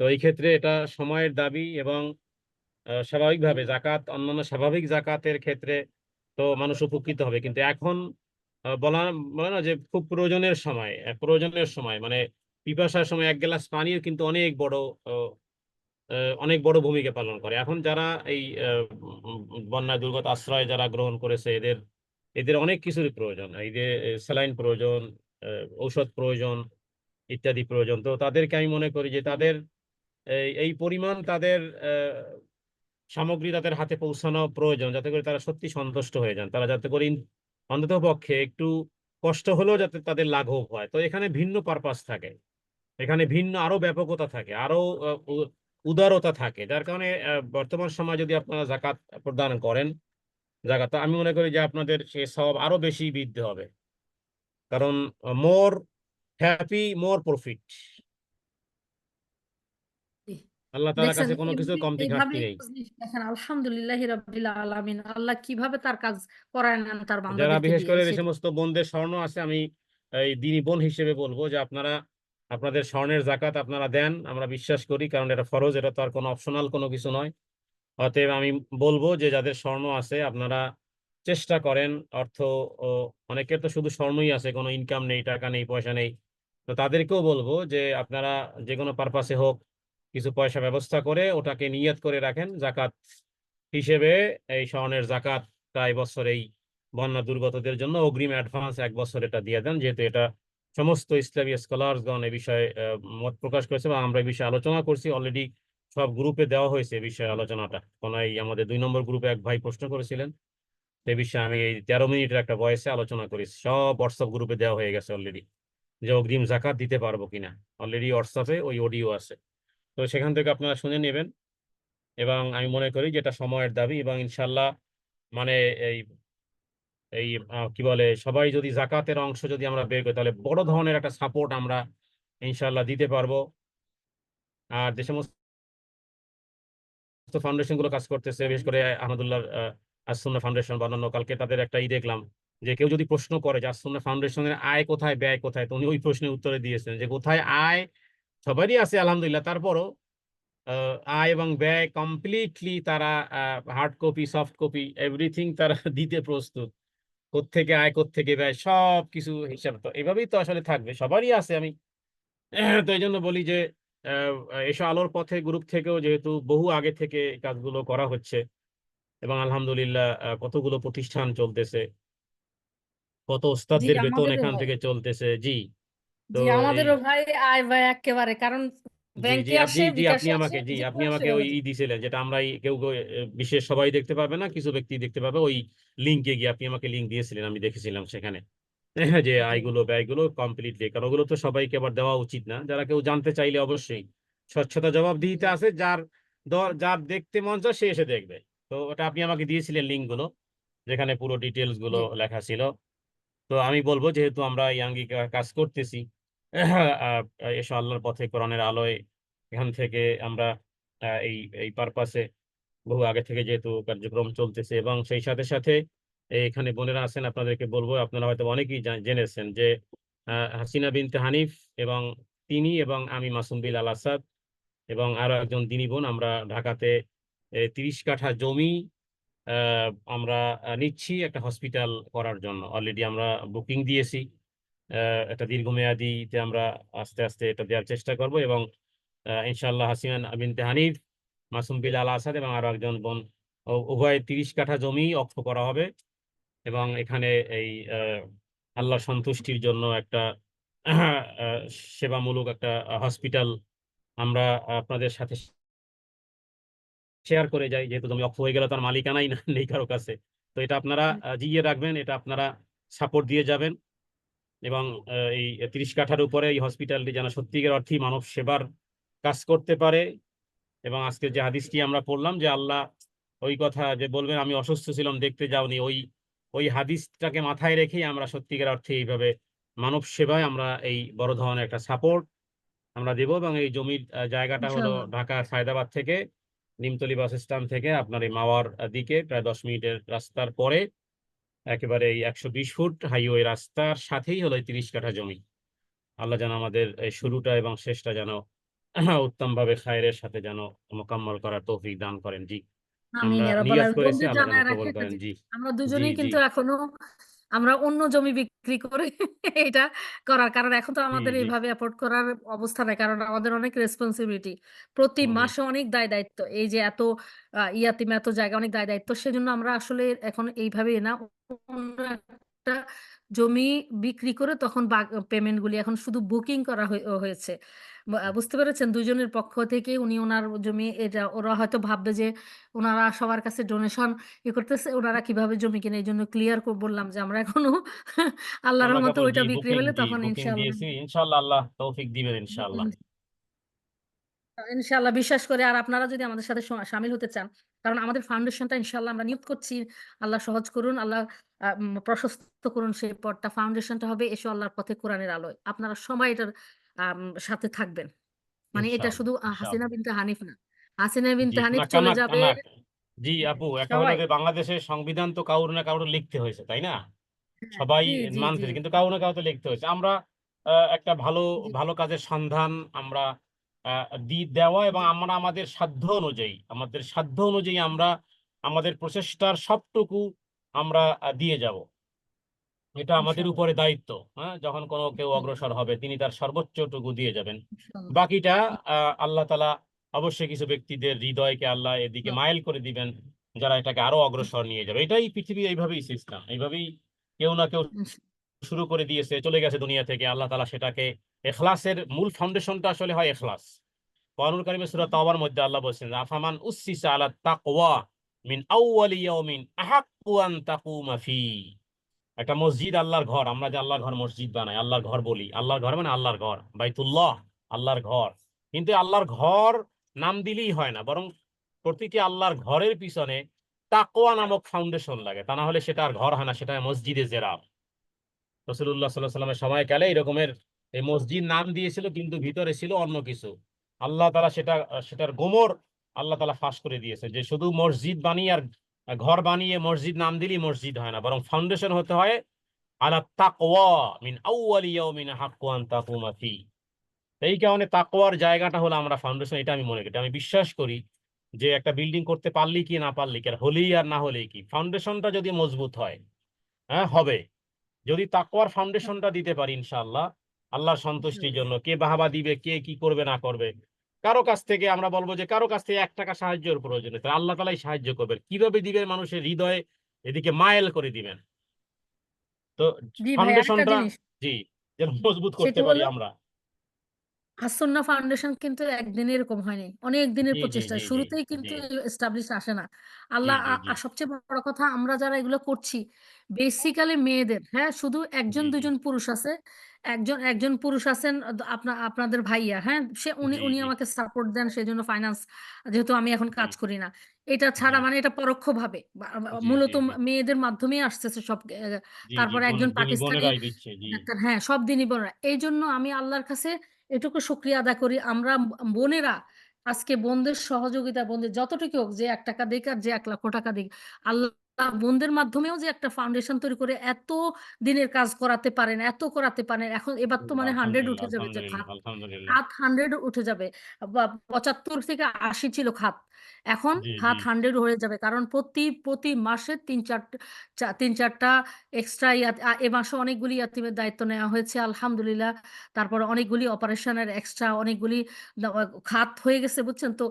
Speaker 1: তো এই ক্ষেত্রে এটা সময়ের দাবি, এবং স্বাভাবিকভাবে জাকাত, অন্যান্য স্বাভাবিক জাকাতের ক্ষেত্রে তো মানুষ উপকৃত হবে, কিন্তু এখন বলে না যে খুব প্রয়োজনের সময়, প্রয়োজনের সময় মানে পিপাসার সময় এক গ্লাস পানিও কিন্তু অনেক বড় ভূমিকা পালন করে। এখন যারা এই বন্যা দুর্গত আশ্রয় যারা গ্রহণ করেছে, এদের এদের অনেক কিছুরই প্রয়োজন, এই যে স্যালাইন প্রয়োজন, ঔষধ প্রয়োজন, ইত্যাদি প্রয়োজন। তো তাদেরকে আমি মনে করি যে তাদের এই পরিমাণ তাদের সামগ্রী তাদের হাতে পৌঁছানো প্রয়োজন, যাতে করে তারা সত্যি সন্তুষ্ট হয়ে যান, তারা যাতে করে অন্তত পক্ষে একটু কষ্ট হলেও যাতে তাদের লাঘব হয়। তো এখানে ভিন্ন পারপাস থাকে, এখানে ভিন্ন আরো ব্যাপকতা থাকে, আরো উদারতা থাকে, যার কারণে বর্তমান সময় যদি আপনারা জাকাত প্রদান করেন, জাকাত, আমি মনে করি যে আপনাদের সে সওয়াব আরো বেশি বৃদ্ধি হবে, কারণ মোর হ্যাপি মোর প্রফিট।
Speaker 4: জি।
Speaker 1: আল্লাহ তাআলার
Speaker 4: দেখছেন
Speaker 1: কাছে কোনো কিছুর কমতি ঘাটতি
Speaker 4: এইভাবেই
Speaker 1: নেই।
Speaker 4: দেখেন আলহামদুলিল্লাহ রাব্বিল আলামিন, আল্লাহ কিভাবে তার কাজ করায় নেন তার
Speaker 1: যারা
Speaker 4: বান্দাদেরকে
Speaker 1: বিশেষ
Speaker 4: দিয়ে
Speaker 1: করে যে
Speaker 4: সেটা
Speaker 1: সমস্ত বোনদের স্বর্ণ আছে, আমি এই দিনী বোন হিসেবে বলবো যে আপনারা আপনাদের স্বর্ণের জাকাত আপনারা দেন, আমরা বিশ্বাস করি, কারণ এটা ফরজ, এটা তো আর কোনো অপশনাল কোনো কিছু নয়। অতএব আমি বলবো যে যাদের স্বর্ণ আছে আপনারা চেষ্টা করেন অর্থ, ও অনেকের তো শুধু স্বর্ণই আছে, কোনো ইনকাম নেই, টাকা নেই, পয়সা নেই, তো তাদেরকেও বলবো যে আপনারা যে কোনো পারপাসে হোক কিছু পয়সা ব্যবস্থা করে ওটাকে নিয়ত করে রাখেন জাকাত হিসেবে। এই স্বর্ণের জাকাতটা এই বছর এই বন্যা দুর্গতদের জন্য অগ্রিম অ্যাডভান্স 1 বছর এটা দিয়ে দেন, যেহেতু এটা সমস্ত ইসলামী স্কলারসগণ এই বিষয়ে মত প্রকাশ করেছে এবং আমরা এই বিষয়ে আলোচনা করছি অলরেডি। সব গ্রুপে দেওয়া হয়েছে এই বিষয়ে আলোচনাটা। কোনো এই আমাদের 2 নম্বর গ্রুপে এক ভাই প্রশ্ন করেছিলেন, সে বিষয়ে আমি এই 13 মিনিটের একটা ভয়েসে আলোচনা করেছি, সব হোয়াটসঅ্যাপ গ্রুপে দেওয়া হয়ে গেছে অলরেডি, যে অগ্রিম জাকাত দিতে পারবো কিনা। অলরেডি হোয়াটসঅ্যাপে ওই অডিও আছে, তো সেখান থেকে আপনারা শুনে নেবেন। এবং আমি মনে করি যে এটা সময়ের দাবি, এবং ইনশাল্লাহ মানে এই এই কি বলে, সবাই যদি জাকাতের অংশ যদি আমরা বের করি, তাহলে বড় ধরনের একটা সাপোর্ট আমরা ইনশাল্লাহ দিতে পারবো। আর যে সমস্ত ফাউন্ডেশন গুলো কাজ করতেছে, বিশেষ করে আহমদুল্লাহ আসুন্না ফাউন্ডেশন বা অন্যান্য, কালকে তাদের একটা দেখলাম যে কেউ যদি প্রশ্ন করে যে আসুন্না ফাউন্ডেশনের আয় কোথায় ব্যয় কোথায়, তো উনি ওই প্রশ্নের উত্তরে দিয়েছেন যে কোথায় আয় সবারই আছে আলহামদুলিল্লাহ, তারপরও আয় এবং ব্যয় কমপ্লিটলি তারা hard copy soft copy everything তারা দিতে প্রস্তুত। কোত্থেকে আয় কোত্থেকে ব্যয় সব কিছু হিসাব, তো এভাবেই তো আসলে থাকবে, সবারই আছে। আমি তো এই জন্য বলি যে এসব আলোর পথে গ্রুপ থেকেও যেহেতু বহু আগে থেকে এই কাজগুলো করা হচ্ছে, এবং আলহামদুলিল্লাহ কতগুলো প্রতিষ্ঠান চলতেছে, কত
Speaker 4: জি
Speaker 1: ওস্তাদদের বেতন
Speaker 4: আমাদেরও
Speaker 1: এখান
Speaker 4: ভাই,
Speaker 1: থেকে চলতেছে। জি, তো
Speaker 4: জি
Speaker 1: এই
Speaker 4: আমাদেরও ভাই আয় ব্যয় একেবারে, কারণ ব্যাংকে আসে বিকাশে আসে
Speaker 1: আপনি
Speaker 4: যেখানে আসে
Speaker 1: আমাকে ওই দিছিলেন, যেটা আমরা কেউ কেউ, বিশেষ সবাই দেখতে পাবে না, কিছু ব্যক্তি দেখতে পাবে, ওই লিঙ্কে গিয়ে আপনি আমাকে লিঙ্ক দিয়েছিলেন, আমি দেখেছিলাম সেখানে যে
Speaker 4: জি
Speaker 1: আয়গুলো ব্যয়গুলো কমপ্লিটলি, কারণ ওগুলো তো সবাইকে আবার দেওয়া উচিত না। যারা কেউ জানতে চাইলে অবশ্যই স্বচ্ছতা জবাবদিহিতা আছে, যার যার দেখতে মন চায় সে এসে দেখবে। তো ওটা আপনি আমাকে দিয়েছিলেন লিঙ্ক গুলো, যেখানে পুরো ডিটেলস গুলো
Speaker 4: জি
Speaker 1: লেখা ছিল। তো আমি বলবো যেহেতু আমরা এই আঙ্গিক কাজ করতেছি, এসব আল্লাহর পথে কোরআনের আলোয়, এখান থেকে আমরা এই এই পারপাসে বহু আগে থেকে যেহেতু কার্যক্রম চলতেছে, এবং সেই সাথে সাথে এখানে বোনেরা আছেন, আপনাদেরকে বলবো, আপনারা হয়তো অনেকেই জেনেছেন যে হাসিনা বিনতে হানিফ এবং তিনি এবং আমি মাসুম বিল আল আসাদ এবং আরো একজন দিনী বোন, আমরা ঢাকাতে 30 কাঠা জমি আমরা নিচ্ছি একটা হসপিটাল করার জন্য। অলরেডি আমরা বুকিং দিয়েছি, একটা দীর্ঘমেয়াদীতে আমরা আস্তে আস্তে এটা দেওয়ার চেষ্টা করব, এবং ইনশাআল্লাহ হাসিনা বিনতে হানিফ, মাসুম বিল আল আসাদ এবং আরো একজন বোন, উভয় 30 কাঠা জমি অক্ষ করা হবে, এবং এখানে এই আল্লাহ সন্তুষ্টির জন্য একটা সেবামূলক একটা হসপিটাল আমরা আপনাদের সাথে শেয়ার করে যাই, যেহেতু জমি অক্ষ হয়ে গেলে তার মালিকানাই নেই কারো কাছে। তো এটা আপনারা জিইয়ে রাখবেন, এটা আপনারা সাপোর্ট দিয়ে যাবেন, এবং এই 30 কাঠার উপরে এই হসপিটালটি যেন সত্যিকার অর্থেই মানব সেবার কাজ করতে পারে। এবং আজকে যে হাদিসটি আমরা পড়লাম যে আল্লাহ ওই কথা যে বলবেন আমি অসুস্থ ছিলাম দেখতে যাওনি, ওই ওই হাদিসটাকে মাথায় রেখেই আমরা সত্যিকার অর্থে এইভাবে মানব সেবায় আমরা এই বড় ধরনের একটা সাপোর্ট আমরা দেব। এবং এই জমির জায়গাটা হলো
Speaker 4: ইনশাআল্লাহ।
Speaker 1: ঢাকা সায়দাবাদ থেকে, নিমতলী বাস স্ট্যান্ড থেকে আপনার এই মাওয়ার দিকে প্রায় 10 মিনিটের রাস্তার পরে, একেবারে এই 120 ফুট হাইওয়ে রাস্তার সাথেই হলো এই 30 কাঠা জমি। আল্লাহ যেন আমাদের এই শুরুটা এবং শেষটা যেন উত্তম ভাবে খায়ের সাথে যেন মোকাম্মল করার তৌফিক দান করেন। জি,
Speaker 4: আমিন
Speaker 1: আমরা
Speaker 4: ইয়া রাব্বাল
Speaker 1: নিয়াত
Speaker 4: আলামিন।
Speaker 1: করেছি,
Speaker 4: বন্ধু
Speaker 1: আল্লাহ যেন
Speaker 4: জানায়
Speaker 1: কবুল
Speaker 4: রাখে
Speaker 1: করেন।
Speaker 4: যে
Speaker 1: জি
Speaker 4: আমরা
Speaker 1: জি
Speaker 4: দুজনেই
Speaker 1: জি
Speaker 4: কিন্তু এখনো আমরা অন্য জমি বিক্রি করে এটা করার কারণ, এখন তো
Speaker 1: জি
Speaker 4: আমাদের
Speaker 1: জি
Speaker 4: এইভাবে অ্যাফোর্ড করার অবস্থা নাই, কারণ আমাদের অনেক রেসপন্সিবিলিটি, প্রতি
Speaker 1: জি
Speaker 4: মাসে অনেক দায় দায়িত্ব, এই যে এত ইয়াতিম এত জায়গা অনেক দায় দায়িত্ব, সেজন্য আমরা আসলে এখন এইভাবে না, অন্য একটা জমি বিক্রি করে তখন পেমেন্ট গুলি এখন শুধু বুকিং করা হয়েছে। বুঝতে পেরেছেন, দুইজনের পক্ষ থেকে উনি ওনার জমি, এটা ওরা হয়তো ভাববে যে ওনারা সবার কাছে ডোনেশন করতেছে, ওনারা কিভাবে জমি কিনে, এই জন্য ক্লিয়ার করে বললাম যে আমরা এখনো আল্লাহর
Speaker 1: আমরা
Speaker 4: রহমতে
Speaker 1: কেবল
Speaker 4: ওইটা বিক্রি হলে তখন
Speaker 1: বুকিং
Speaker 4: ইনশাআল্লাহ
Speaker 1: দিয়েছি, ইনশাআল্লাহ আল্লাহ তৌফিক দিবেন ইনশাআল্লাহ।
Speaker 4: ইনশাআল্লাহ বিশ্বাস করে। আর আপনারা যদি আমাদের সাথে শামিল হতে চান, কারণ আমাদের ফাউন্ডেশনটা ইনশাআল্লাহ আমরা নিয়োগ করছি, আল্লাহ সহজ করুন, আল্লাহ প্রশস্ত করুন সেই পথটা। ফাউন্ডেশনটা হবে এসো আল্লাহর পথে কোরআনের আলোয়। আপনারা সবাই এটার সাথে থাকবেন। মানে এটা
Speaker 1: ইনশাআল্লাহ
Speaker 4: শুধু হাসিনা
Speaker 1: ইনশাআল্লাহ।
Speaker 4: বিনতে হানিফ না, হাসিনা
Speaker 1: জি
Speaker 4: বিনতে হানিফ
Speaker 1: না,
Speaker 4: চলে
Speaker 1: কানাক
Speaker 4: যাবে,
Speaker 1: কানাক। জি আপু, একটা হলো
Speaker 4: সবাই।
Speaker 1: যে বাংলাদেশের সংবিধান তো কারোর না কারোর লিখতে হয়েছে, তাই না?
Speaker 4: হ্যাঁ,
Speaker 1: সবাই
Speaker 4: জি জি জি
Speaker 1: মানতেছে, কিন্তু কারো না কারো তো লিখতে হয়েছে। আমরা একটা ভালো
Speaker 4: জি
Speaker 1: ভালো কাজের সন্ধান আমরা দেওয়া, এবং
Speaker 4: জি
Speaker 1: আমরা আমাদের সাধ্য অনুযায়ী আমরা আমাদের প্রচেষ্টার সবটুকু আমরা দিয়ে যাব। এটা আমাদের
Speaker 4: ইনশাআল্লাহ
Speaker 1: উপরে দায়িত্ব। হ্যাঁ, যখন কোনো কেউ
Speaker 4: ইনশাআল্লাহ
Speaker 1: অগ্রসর হবে তিনি তার সর্বোচ্চটুকু দিয়ে যাবেন।
Speaker 4: ইনশাআল্লাহ
Speaker 1: বাকিটা আল্লাহ তাআলা অবশ্যই কিছু ব্যক্তিদের হৃদয়কে আল্লাহ এদিকে মাইল করে দিবেন, যারা এটাকে আরো অগ্রসর নিয়ে যাবে। এটাই পৃথিবী, এইভাবেই সিস্টেম, এইভাবেই কেউ না কেউ শুরু করে দিয়েছে, চলে গেছে দুনিয়া থেকে। আল্লাহ তাআলা সেটাকে, ইখলাসের মূল ফাউন্ডেশনটা আসলে হয় ইখলাস। কোরআনুল কারীমে সূরা তাওবার মধ্যে আল্লাহ বলেছেন, আফামান উসসিসা আলা তাকওয়া মিন আউওয়ালি ইয়াউমিন আহাক্কু আন তাকুমা ফি। একটা মসজিদ, আল্লাহর ঘর, আমরা যে আল্লাহর ঘর মসজিদ বানাই, আল্লাহর ঘর বলি, আল্লাহর ঘর মানে আল্লাহর ঘর, বাইতুল্লাহ, আল্লাহর ঘর। কিন্তু আল্লাহর ঘর নাম দিলেই হয় না, বরং প্রতিটি আল্লাহর ঘরের পিছনে তাকওয়া নামক ফাউন্ডেশন লাগে, তা না হলে সেটা আর ঘর হয় না, সেটা মসজিদে জেরার। রাসূলুল্লাহ সাল্লাল্লাহু আলাইহি ওয়াসাল্লামের সময়কালে এরকমের এই মসজিদ নাম দিয়েছিল, কিন্তু ভিতরে ছিল অন্য কিছু। আল্লাহ তাআলা সেটার গোমর আল্লাহ তাআলা ফাঁস করে দিয়েছে, যে শুধু মসজিদ বানিয়ে আর ঘর বানিয়ে মসজিদ নাম দিলেই মসজিদ হয় না, বরং ফাউন্ডেশন হতে হয় আলা তাকওয়া মিন আউওয়ালি ইয়াউমিন হাক্কু আন তাকুমা ফি। এই কারণে তাকওয়ার জায়গাটা হলো আমরা ফাউন্ডেশন, এটা আমি মনে করি। আমি বিশ্বাস করি যে একটা বিল্ডিং করতে পারলি কি না পারলি কি, আর হলেই আর না হলেই কি, ফাউন্ডেশনটা যদি মজবুত হয়, হ্যাঁ হবে। যদি তাকওয়ার ফাউন্ডেশনটা দিতে পারি ইনশাআল্লাহ, আল্লাহর সন্তুষ্টির জন্য, কে বাহাবা দিবে, কে কি করবে না করবে, কারো কাছ থেকে আমরা বলবো যে কারো কাছ থেকে 1 টাকা সাহায্যের প্রয়োজন নেই, তাহলে আল্লাহ তাআলাই সাহায্য করবেন। কিভাবে দিবেন? মানুষের হৃদয়ে এদিকে মাইল করে দিবেন। তো
Speaker 4: জি ভাই, আরেকটা
Speaker 1: ফাউন্ডেশনটা,
Speaker 4: জিনিস,
Speaker 1: জি, যেন মজবুত করতে
Speaker 4: সেটি
Speaker 1: পারি
Speaker 4: হলো
Speaker 1: আমরা।
Speaker 4: আসন্না ফাউন্ডেশন কিন্তু একদিনে এরকম হয়নি, অনেক দিনের
Speaker 1: জি জি
Speaker 4: প্রচেষ্টা,
Speaker 1: জি জি
Speaker 4: শুরুতেই
Speaker 1: জি
Speaker 4: কিন্তু এস্টাবলিশ আসে না।
Speaker 1: জি
Speaker 4: আল্লাহ
Speaker 1: জি জি
Speaker 4: সবচেয়ে বড় কথা, আমরা যারা এগুলো করছি বেসিক্যালি মেয়েদের, হ্যাঁ, শুধু একজন
Speaker 1: জি জি
Speaker 4: দুজন পুরুষ আছে, একজন একজন পুরুষ আছেন, আপনাদের ভাইয়া, হ্যাঁ, উনি
Speaker 1: জি
Speaker 4: উনি
Speaker 1: জি
Speaker 4: আমাকে সাপোর্ট দেন, সেই জন্য ফাইন্যান্স, যেহেতু আমি এখন
Speaker 1: জি
Speaker 4: কাজ করি না। এটা
Speaker 1: জি
Speaker 4: ছাড়া মানে এটা পরোক্ষভাবে
Speaker 1: জি জি
Speaker 4: মূলত
Speaker 1: জি
Speaker 4: মেয়েদের মাধ্যমেই আসতেছে সব।
Speaker 1: জি জি
Speaker 4: তারপরে একজন
Speaker 1: দিনী
Speaker 4: পাকিস্তানি
Speaker 1: বোনেরাই দিচ্ছে। জি
Speaker 4: ডাক্তার, হ্যাঁ, সব দিনই বোনেরা। এই জন্য আমি আল্লাহর কাছে এটুকু শুকরিয়া আদায় করি, আমরা বোনেরা আজকে বোনদের সহযোগিতা, বোনদের যতটুকু হোক, যে 1 টাকা দিক আর যে 1 লক্ষ টাকা দিক, আল্লাহ বোনদের মাধ্যমেও যে একটা ফাউন্ডেশন তৈরি করে এত দিনের কাজ করাতে পারেন, এত করাতে পারেন। এখন এবার তো মানে 100
Speaker 1: আলহামদুলিল্লাহ
Speaker 4: উঠে যাবে, যে
Speaker 1: আলহামদুলিল্লাহ
Speaker 4: খাত
Speaker 1: আলহামদুলিল্লাহ।
Speaker 4: খাত 100 উঠে যাবে। 75 থেকে 80 ছিল খাত, এখন
Speaker 1: জি জি
Speaker 4: খাত 100 হয়ে যাবে, কারণ প্রতি মাসে 3-4টা এক্সট্রা, এ মাসে অনেকগুলি ইয়াতিমের দায়িত্ব নেওয়া হয়েছে আলহামদুলিল্লাহ। তারপরে অনেকগুলি অপারেশনের এক্সট্রা, অনেকগুলি খাত হয়ে গেছে, বুঝছেন তো।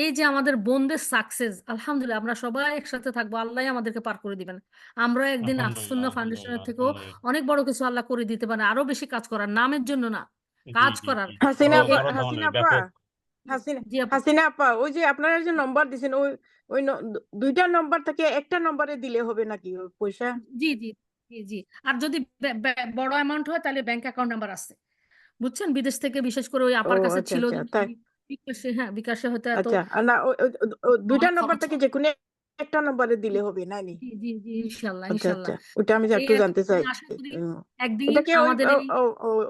Speaker 4: এই যে আমাদের বোনদের সাকসেস, আলহামদুলিল্লাহ, আমরা সবাই একসাথে থাকবো, আল্লাহ আমাদেরকে পার করে দিবেন। আমরা একদিন
Speaker 1: আলহামদুলিল্লাহ
Speaker 4: আসুন্নাহ ফাউন্ডেশনের
Speaker 1: আলহামদুলিল্লাহ
Speaker 4: থেকেও
Speaker 1: আলহামদুলিল্লাহ।
Speaker 4: অনেক বড় কিছু আল্লাহ করে দিতে পারে, আরো বেশি কাজ করার, নামের জন্য না,
Speaker 1: জি
Speaker 4: কাজ
Speaker 1: জি
Speaker 4: করার।
Speaker 1: জি
Speaker 9: হাসিনা
Speaker 1: বড়
Speaker 9: আপা,
Speaker 1: বড়
Speaker 9: হাসিনা
Speaker 1: ধরনের
Speaker 9: আপা,
Speaker 1: ব্যাপক।
Speaker 9: হাসিনা
Speaker 4: জি আপু,
Speaker 9: হাসিনা আপা, ওই যে আপনারা যে নম্বর দিছেন, ওই ওই দুইটা নম্বর থেকে একটা নম্বরে দিলে হবে নাকি ওই পয়সা?
Speaker 4: জি জি জি জি। আর যদি বড় অ্যামাউন্ট হয় তাহলে ব্যাংক অ্যাকাউন্ট নাম্বার আছে, বুঝছেন, বিদেশ থেকে বিশেষ করে ওই
Speaker 9: ও
Speaker 4: আপার কাছে
Speaker 9: আচ্ছা
Speaker 4: ছিল,
Speaker 9: আচ্ছা, তাই?
Speaker 4: বিকাশে, হ্যাঁ বিকাশে হয়তো এত
Speaker 9: আচ্ছা, আর না ওই দুইটা
Speaker 4: অনেক
Speaker 9: নম্বর
Speaker 4: খরচ
Speaker 9: থেকে
Speaker 4: হয়।
Speaker 9: যে কোনো একটা নম্বরে দিলে হবে নানি?
Speaker 4: জি জি জি, ইনশাল্লাহ
Speaker 9: আচ্ছা
Speaker 4: ইনশাল্লাহ।
Speaker 9: আচ্ছা, ওটা আমি
Speaker 4: এই
Speaker 9: একটু
Speaker 4: আর কি,
Speaker 9: জানতে চাই।
Speaker 4: আমি আশা করি
Speaker 9: উম,
Speaker 4: একদিন
Speaker 9: ওটা কি ওই
Speaker 4: আমাদের এই,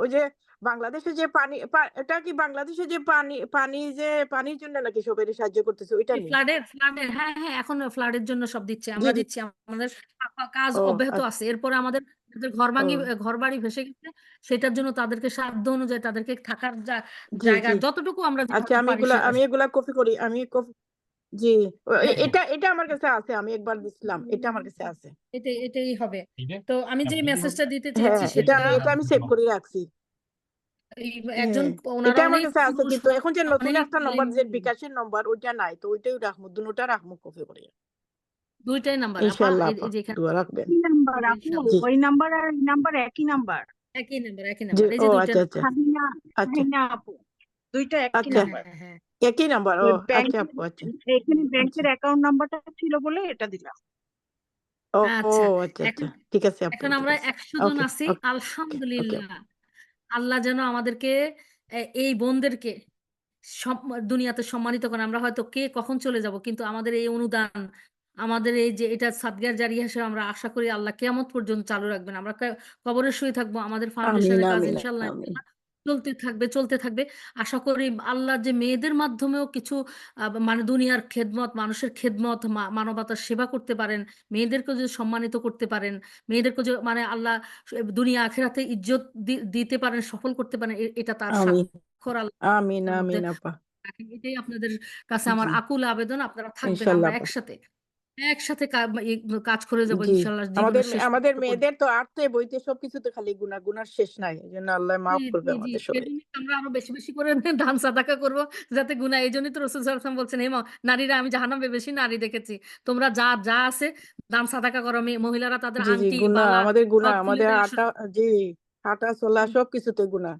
Speaker 9: ওই যে বাংলাদেশে যে এটা কি বাংলাদেশে যে পানি যে পানির জন্য নাকি সবাই সাহায্য করতেছে ওইটা নেই?
Speaker 4: ফ্লাডের, হ্যাঁ হ্যাঁ, এখন ফ্লাডের জন্য সব দিচ্ছে,
Speaker 9: জি
Speaker 4: আমরা
Speaker 9: জি।
Speaker 4: দিচ্ছি, আমাদের কাজ
Speaker 9: ও
Speaker 4: অব্যাহত আছে। এরপরে আমাদের যাদের ঘর
Speaker 9: ও
Speaker 4: ঘর বাড়ি ভেসে গেছে, সেটার জন্য তাদেরকে সাধ্য অনুযায়ী তাদেরকে থাকার
Speaker 9: জি
Speaker 4: জায়গা
Speaker 9: জি।
Speaker 4: যতটুকু আমরা
Speaker 9: আচ্ছা,
Speaker 4: যেভাবে পারি সেটা।
Speaker 9: আমি এগুলা কপি করি, আমি কপি। জি,
Speaker 4: হ্যাঁ হ্যাঁ,
Speaker 9: এটা এটা আমার কাছে আছে, আমি একবার দিছিলাম, এটা আমার কাছে আছে।
Speaker 4: এটাই হবে।
Speaker 1: ঠিক আছে,
Speaker 4: তো আমি যে
Speaker 1: দিদি
Speaker 4: মেসেজটা দিতে চেয়েছি
Speaker 9: হ্যাঁ,
Speaker 4: সেটা,
Speaker 9: এটা আমি সেভ করে রাখছি।
Speaker 4: এই একজন,
Speaker 9: হ্যাঁ,
Speaker 4: ওনারা
Speaker 9: এটা আমার
Speaker 4: অনেক
Speaker 9: কাছে আছে,
Speaker 4: পুরুষ,
Speaker 9: কিন্তু এখন যে নতুন
Speaker 4: অনেক
Speaker 9: একটা নম্বর, যে বিকাশের নম্বর, ওইটা নাই, তো ওইটাই রাখবো, দুটোটা রাখবো কপি করে।
Speaker 4: দুইটাই নাম্বার আপা,
Speaker 9: ইনশাআল্লাহ
Speaker 4: এই
Speaker 9: আপা,
Speaker 4: এই যেখানে
Speaker 9: দোয়া রাখবেন।
Speaker 3: কি নাম্বার আপু?
Speaker 4: ইনশাল্লাহ,
Speaker 9: জি
Speaker 3: ওই নাম্বার আর এই নাম্বার একই নাম্বার?
Speaker 4: একই
Speaker 9: জি।
Speaker 4: নাম্বার, এই
Speaker 9: ও
Speaker 4: যে দুইটা
Speaker 9: আচ্ছা
Speaker 4: নাম্বার।
Speaker 9: আচ্ছা
Speaker 3: হাসিনা,
Speaker 9: আচ্ছা।
Speaker 3: হাসিনা আপু, দুইটা একই
Speaker 11: আচ্ছা
Speaker 3: নাম্বার।
Speaker 4: হ্যাঁ হ্যাঁ
Speaker 11: একই নাম্বার ও
Speaker 3: ওই
Speaker 11: আচ্ছা
Speaker 3: ব্যাংকের
Speaker 11: আপু আচ্ছা
Speaker 3: এখানে
Speaker 11: আচ্ছা
Speaker 3: ব্যাংকের অ্যাকাউন্ট নাম্বারটা ছিল বলে এটা দিলাম।
Speaker 11: ও
Speaker 4: আচ্ছা
Speaker 11: আচ্ছা
Speaker 4: এখন
Speaker 11: ঠিক আছে আপু
Speaker 4: এখন
Speaker 11: ঠিক
Speaker 4: আমরা
Speaker 11: আছে
Speaker 4: 100 জন
Speaker 11: ওকে
Speaker 4: আছি,
Speaker 11: ওকে ওকে
Speaker 4: আলহামদুলিল্লাহ। আল্লাহ যেন আমাদেরকে এই বোনদেরকে দুনিয়াতে সম্মানিত করেন। আমরা হয়তো কে কখন চলে যাব, কিন্তু আমাদের এই অনুদান, আমাদের এই যে এটা সাদগার জারিয়া হিসেবে আমরা আশা করি আল্লাহ কিয়ামত পর্যন্ত চালু রাখবেন। আমরা কবরে শুয়ে থাকবো, আমাদের
Speaker 11: আমিন
Speaker 4: ফাউন্ডেশনের কাজ
Speaker 11: আমিন
Speaker 4: ইনশাল্লাহ
Speaker 11: আমিন
Speaker 4: চলতে থাকবে চলতে থাকবে। আশা করি আল্লাহ যে মেয়েদের মাধ্যমেও কিছু মানে দুনিয়ার খেদমত, মানুষের খেদমত, মানবতার সেবা করতে পারেন, মেয়েদেরকে যদি সম্মানিত করতে পারেন, মেয়েদেরকে যে মানে আল্লাহ দুনিয়া আখেরাতে ইজ্জত দিতে পারেন, সফল করতে পারেন, এটা তার
Speaker 11: আমিন
Speaker 4: স্বাক্ষর
Speaker 11: আমিন
Speaker 4: আল্লাহর মধ্যে
Speaker 11: আমিন আপা
Speaker 4: রাখেন। এটাই আপনাদের কাছে আমার
Speaker 11: জি
Speaker 4: আকুল আবেদন, আপনারা থাকবেন,
Speaker 11: ইনশাল্লাহ
Speaker 4: আমরা
Speaker 11: আপা
Speaker 4: একসাথে একসাথে কাজ করে যাবো
Speaker 11: জি
Speaker 4: ইনশাল্লাহ
Speaker 11: আমাদের
Speaker 4: জীবনের শেষ
Speaker 11: আমাদের
Speaker 4: মুহূর্ত পর্যন্ত।
Speaker 11: মেয়েদের তো আর্তে বইতে সবকিছুতে খালি গুনার শেষ নাই এই জন্য আল্লাহ
Speaker 4: জি
Speaker 11: মাফ করবে
Speaker 4: জি জি
Speaker 11: আমাদের
Speaker 4: সেই
Speaker 11: সবাই
Speaker 4: জন্যই আমরা আরো বেশি বেশি করে দান সাদাকা করবো, যাতে গুনাহ। এই জন্যই তো রাসূল সাল্লাল্লাহু আলাইহি ওয়াসাল্লাম বলছেন, হে নারীরা, আমি জাহান্নামে বেশি নারী দেখেছি, তোমরা যা যা আছে দান সাদাকা করো। মহিলারা তাদের
Speaker 11: জি
Speaker 4: আংটি
Speaker 11: গুনাহ
Speaker 4: বালা
Speaker 11: আমাদের গুনাহ
Speaker 4: সব খুলে
Speaker 11: আমাদের
Speaker 4: দেয়
Speaker 11: হাঁটা জি হাঁটা চলা সবকিছুতে গুনাহ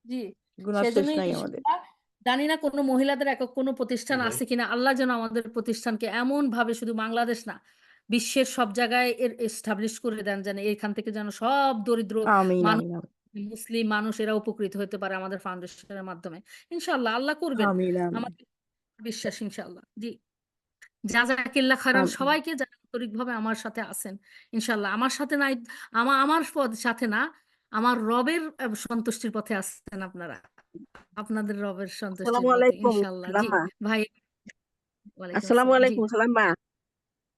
Speaker 4: জি
Speaker 11: গুনার শেষ
Speaker 4: সেজন্যই
Speaker 11: নাই আমাদের
Speaker 4: ইনশাআল্লাহ। জানি না কোনো মহিলাদের একক কোনো প্রতিষ্ঠান
Speaker 1: জি।
Speaker 4: আছে কিনা, আল্লাহ যেন আমাদের প্রতিষ্ঠানকে এমন ভাবে শুধু বাংলাদেশ না, বিশ্বের সব জায়গায় এস্টাবলিশ করে দেন, যেন এখান থেকে যেন সব দরিদ্র
Speaker 11: আমিন
Speaker 4: মানুষ,
Speaker 11: আমিন আমিন
Speaker 4: মুসলিম মানুষ এরা উপকৃত হতে পারে আমাদের ফাউন্ডেশনের মাধ্যমে। ইনশাআল্লাহ আল্লাহ করবেন,
Speaker 11: আমিন আমিন
Speaker 4: আমাদের বিশ্বাস ইনশাআল্লাহ। জি জাযাকিল্লাহ খাইরান
Speaker 11: আমিন
Speaker 4: সবাইকে যারা আন্তরিকভাবে আমার সাথে আছেন। ইনশাআল্লাহ আমার সাথে নাই, আমার সাথে না, আমার রবের সন্তুষ্টির পথে আছেন আপনারা, আপনাদের রবের সন্তুষ্টির
Speaker 12: আসসালামু
Speaker 4: পথে
Speaker 12: আলাইকুম
Speaker 4: ইনশাআল্লাহ। জি
Speaker 12: খালাম্মা।
Speaker 4: ভাই, ওয়ালাইকুম
Speaker 12: আসসালামু
Speaker 4: আসসালাম। জি
Speaker 12: আলাইকুম খালাম্মা।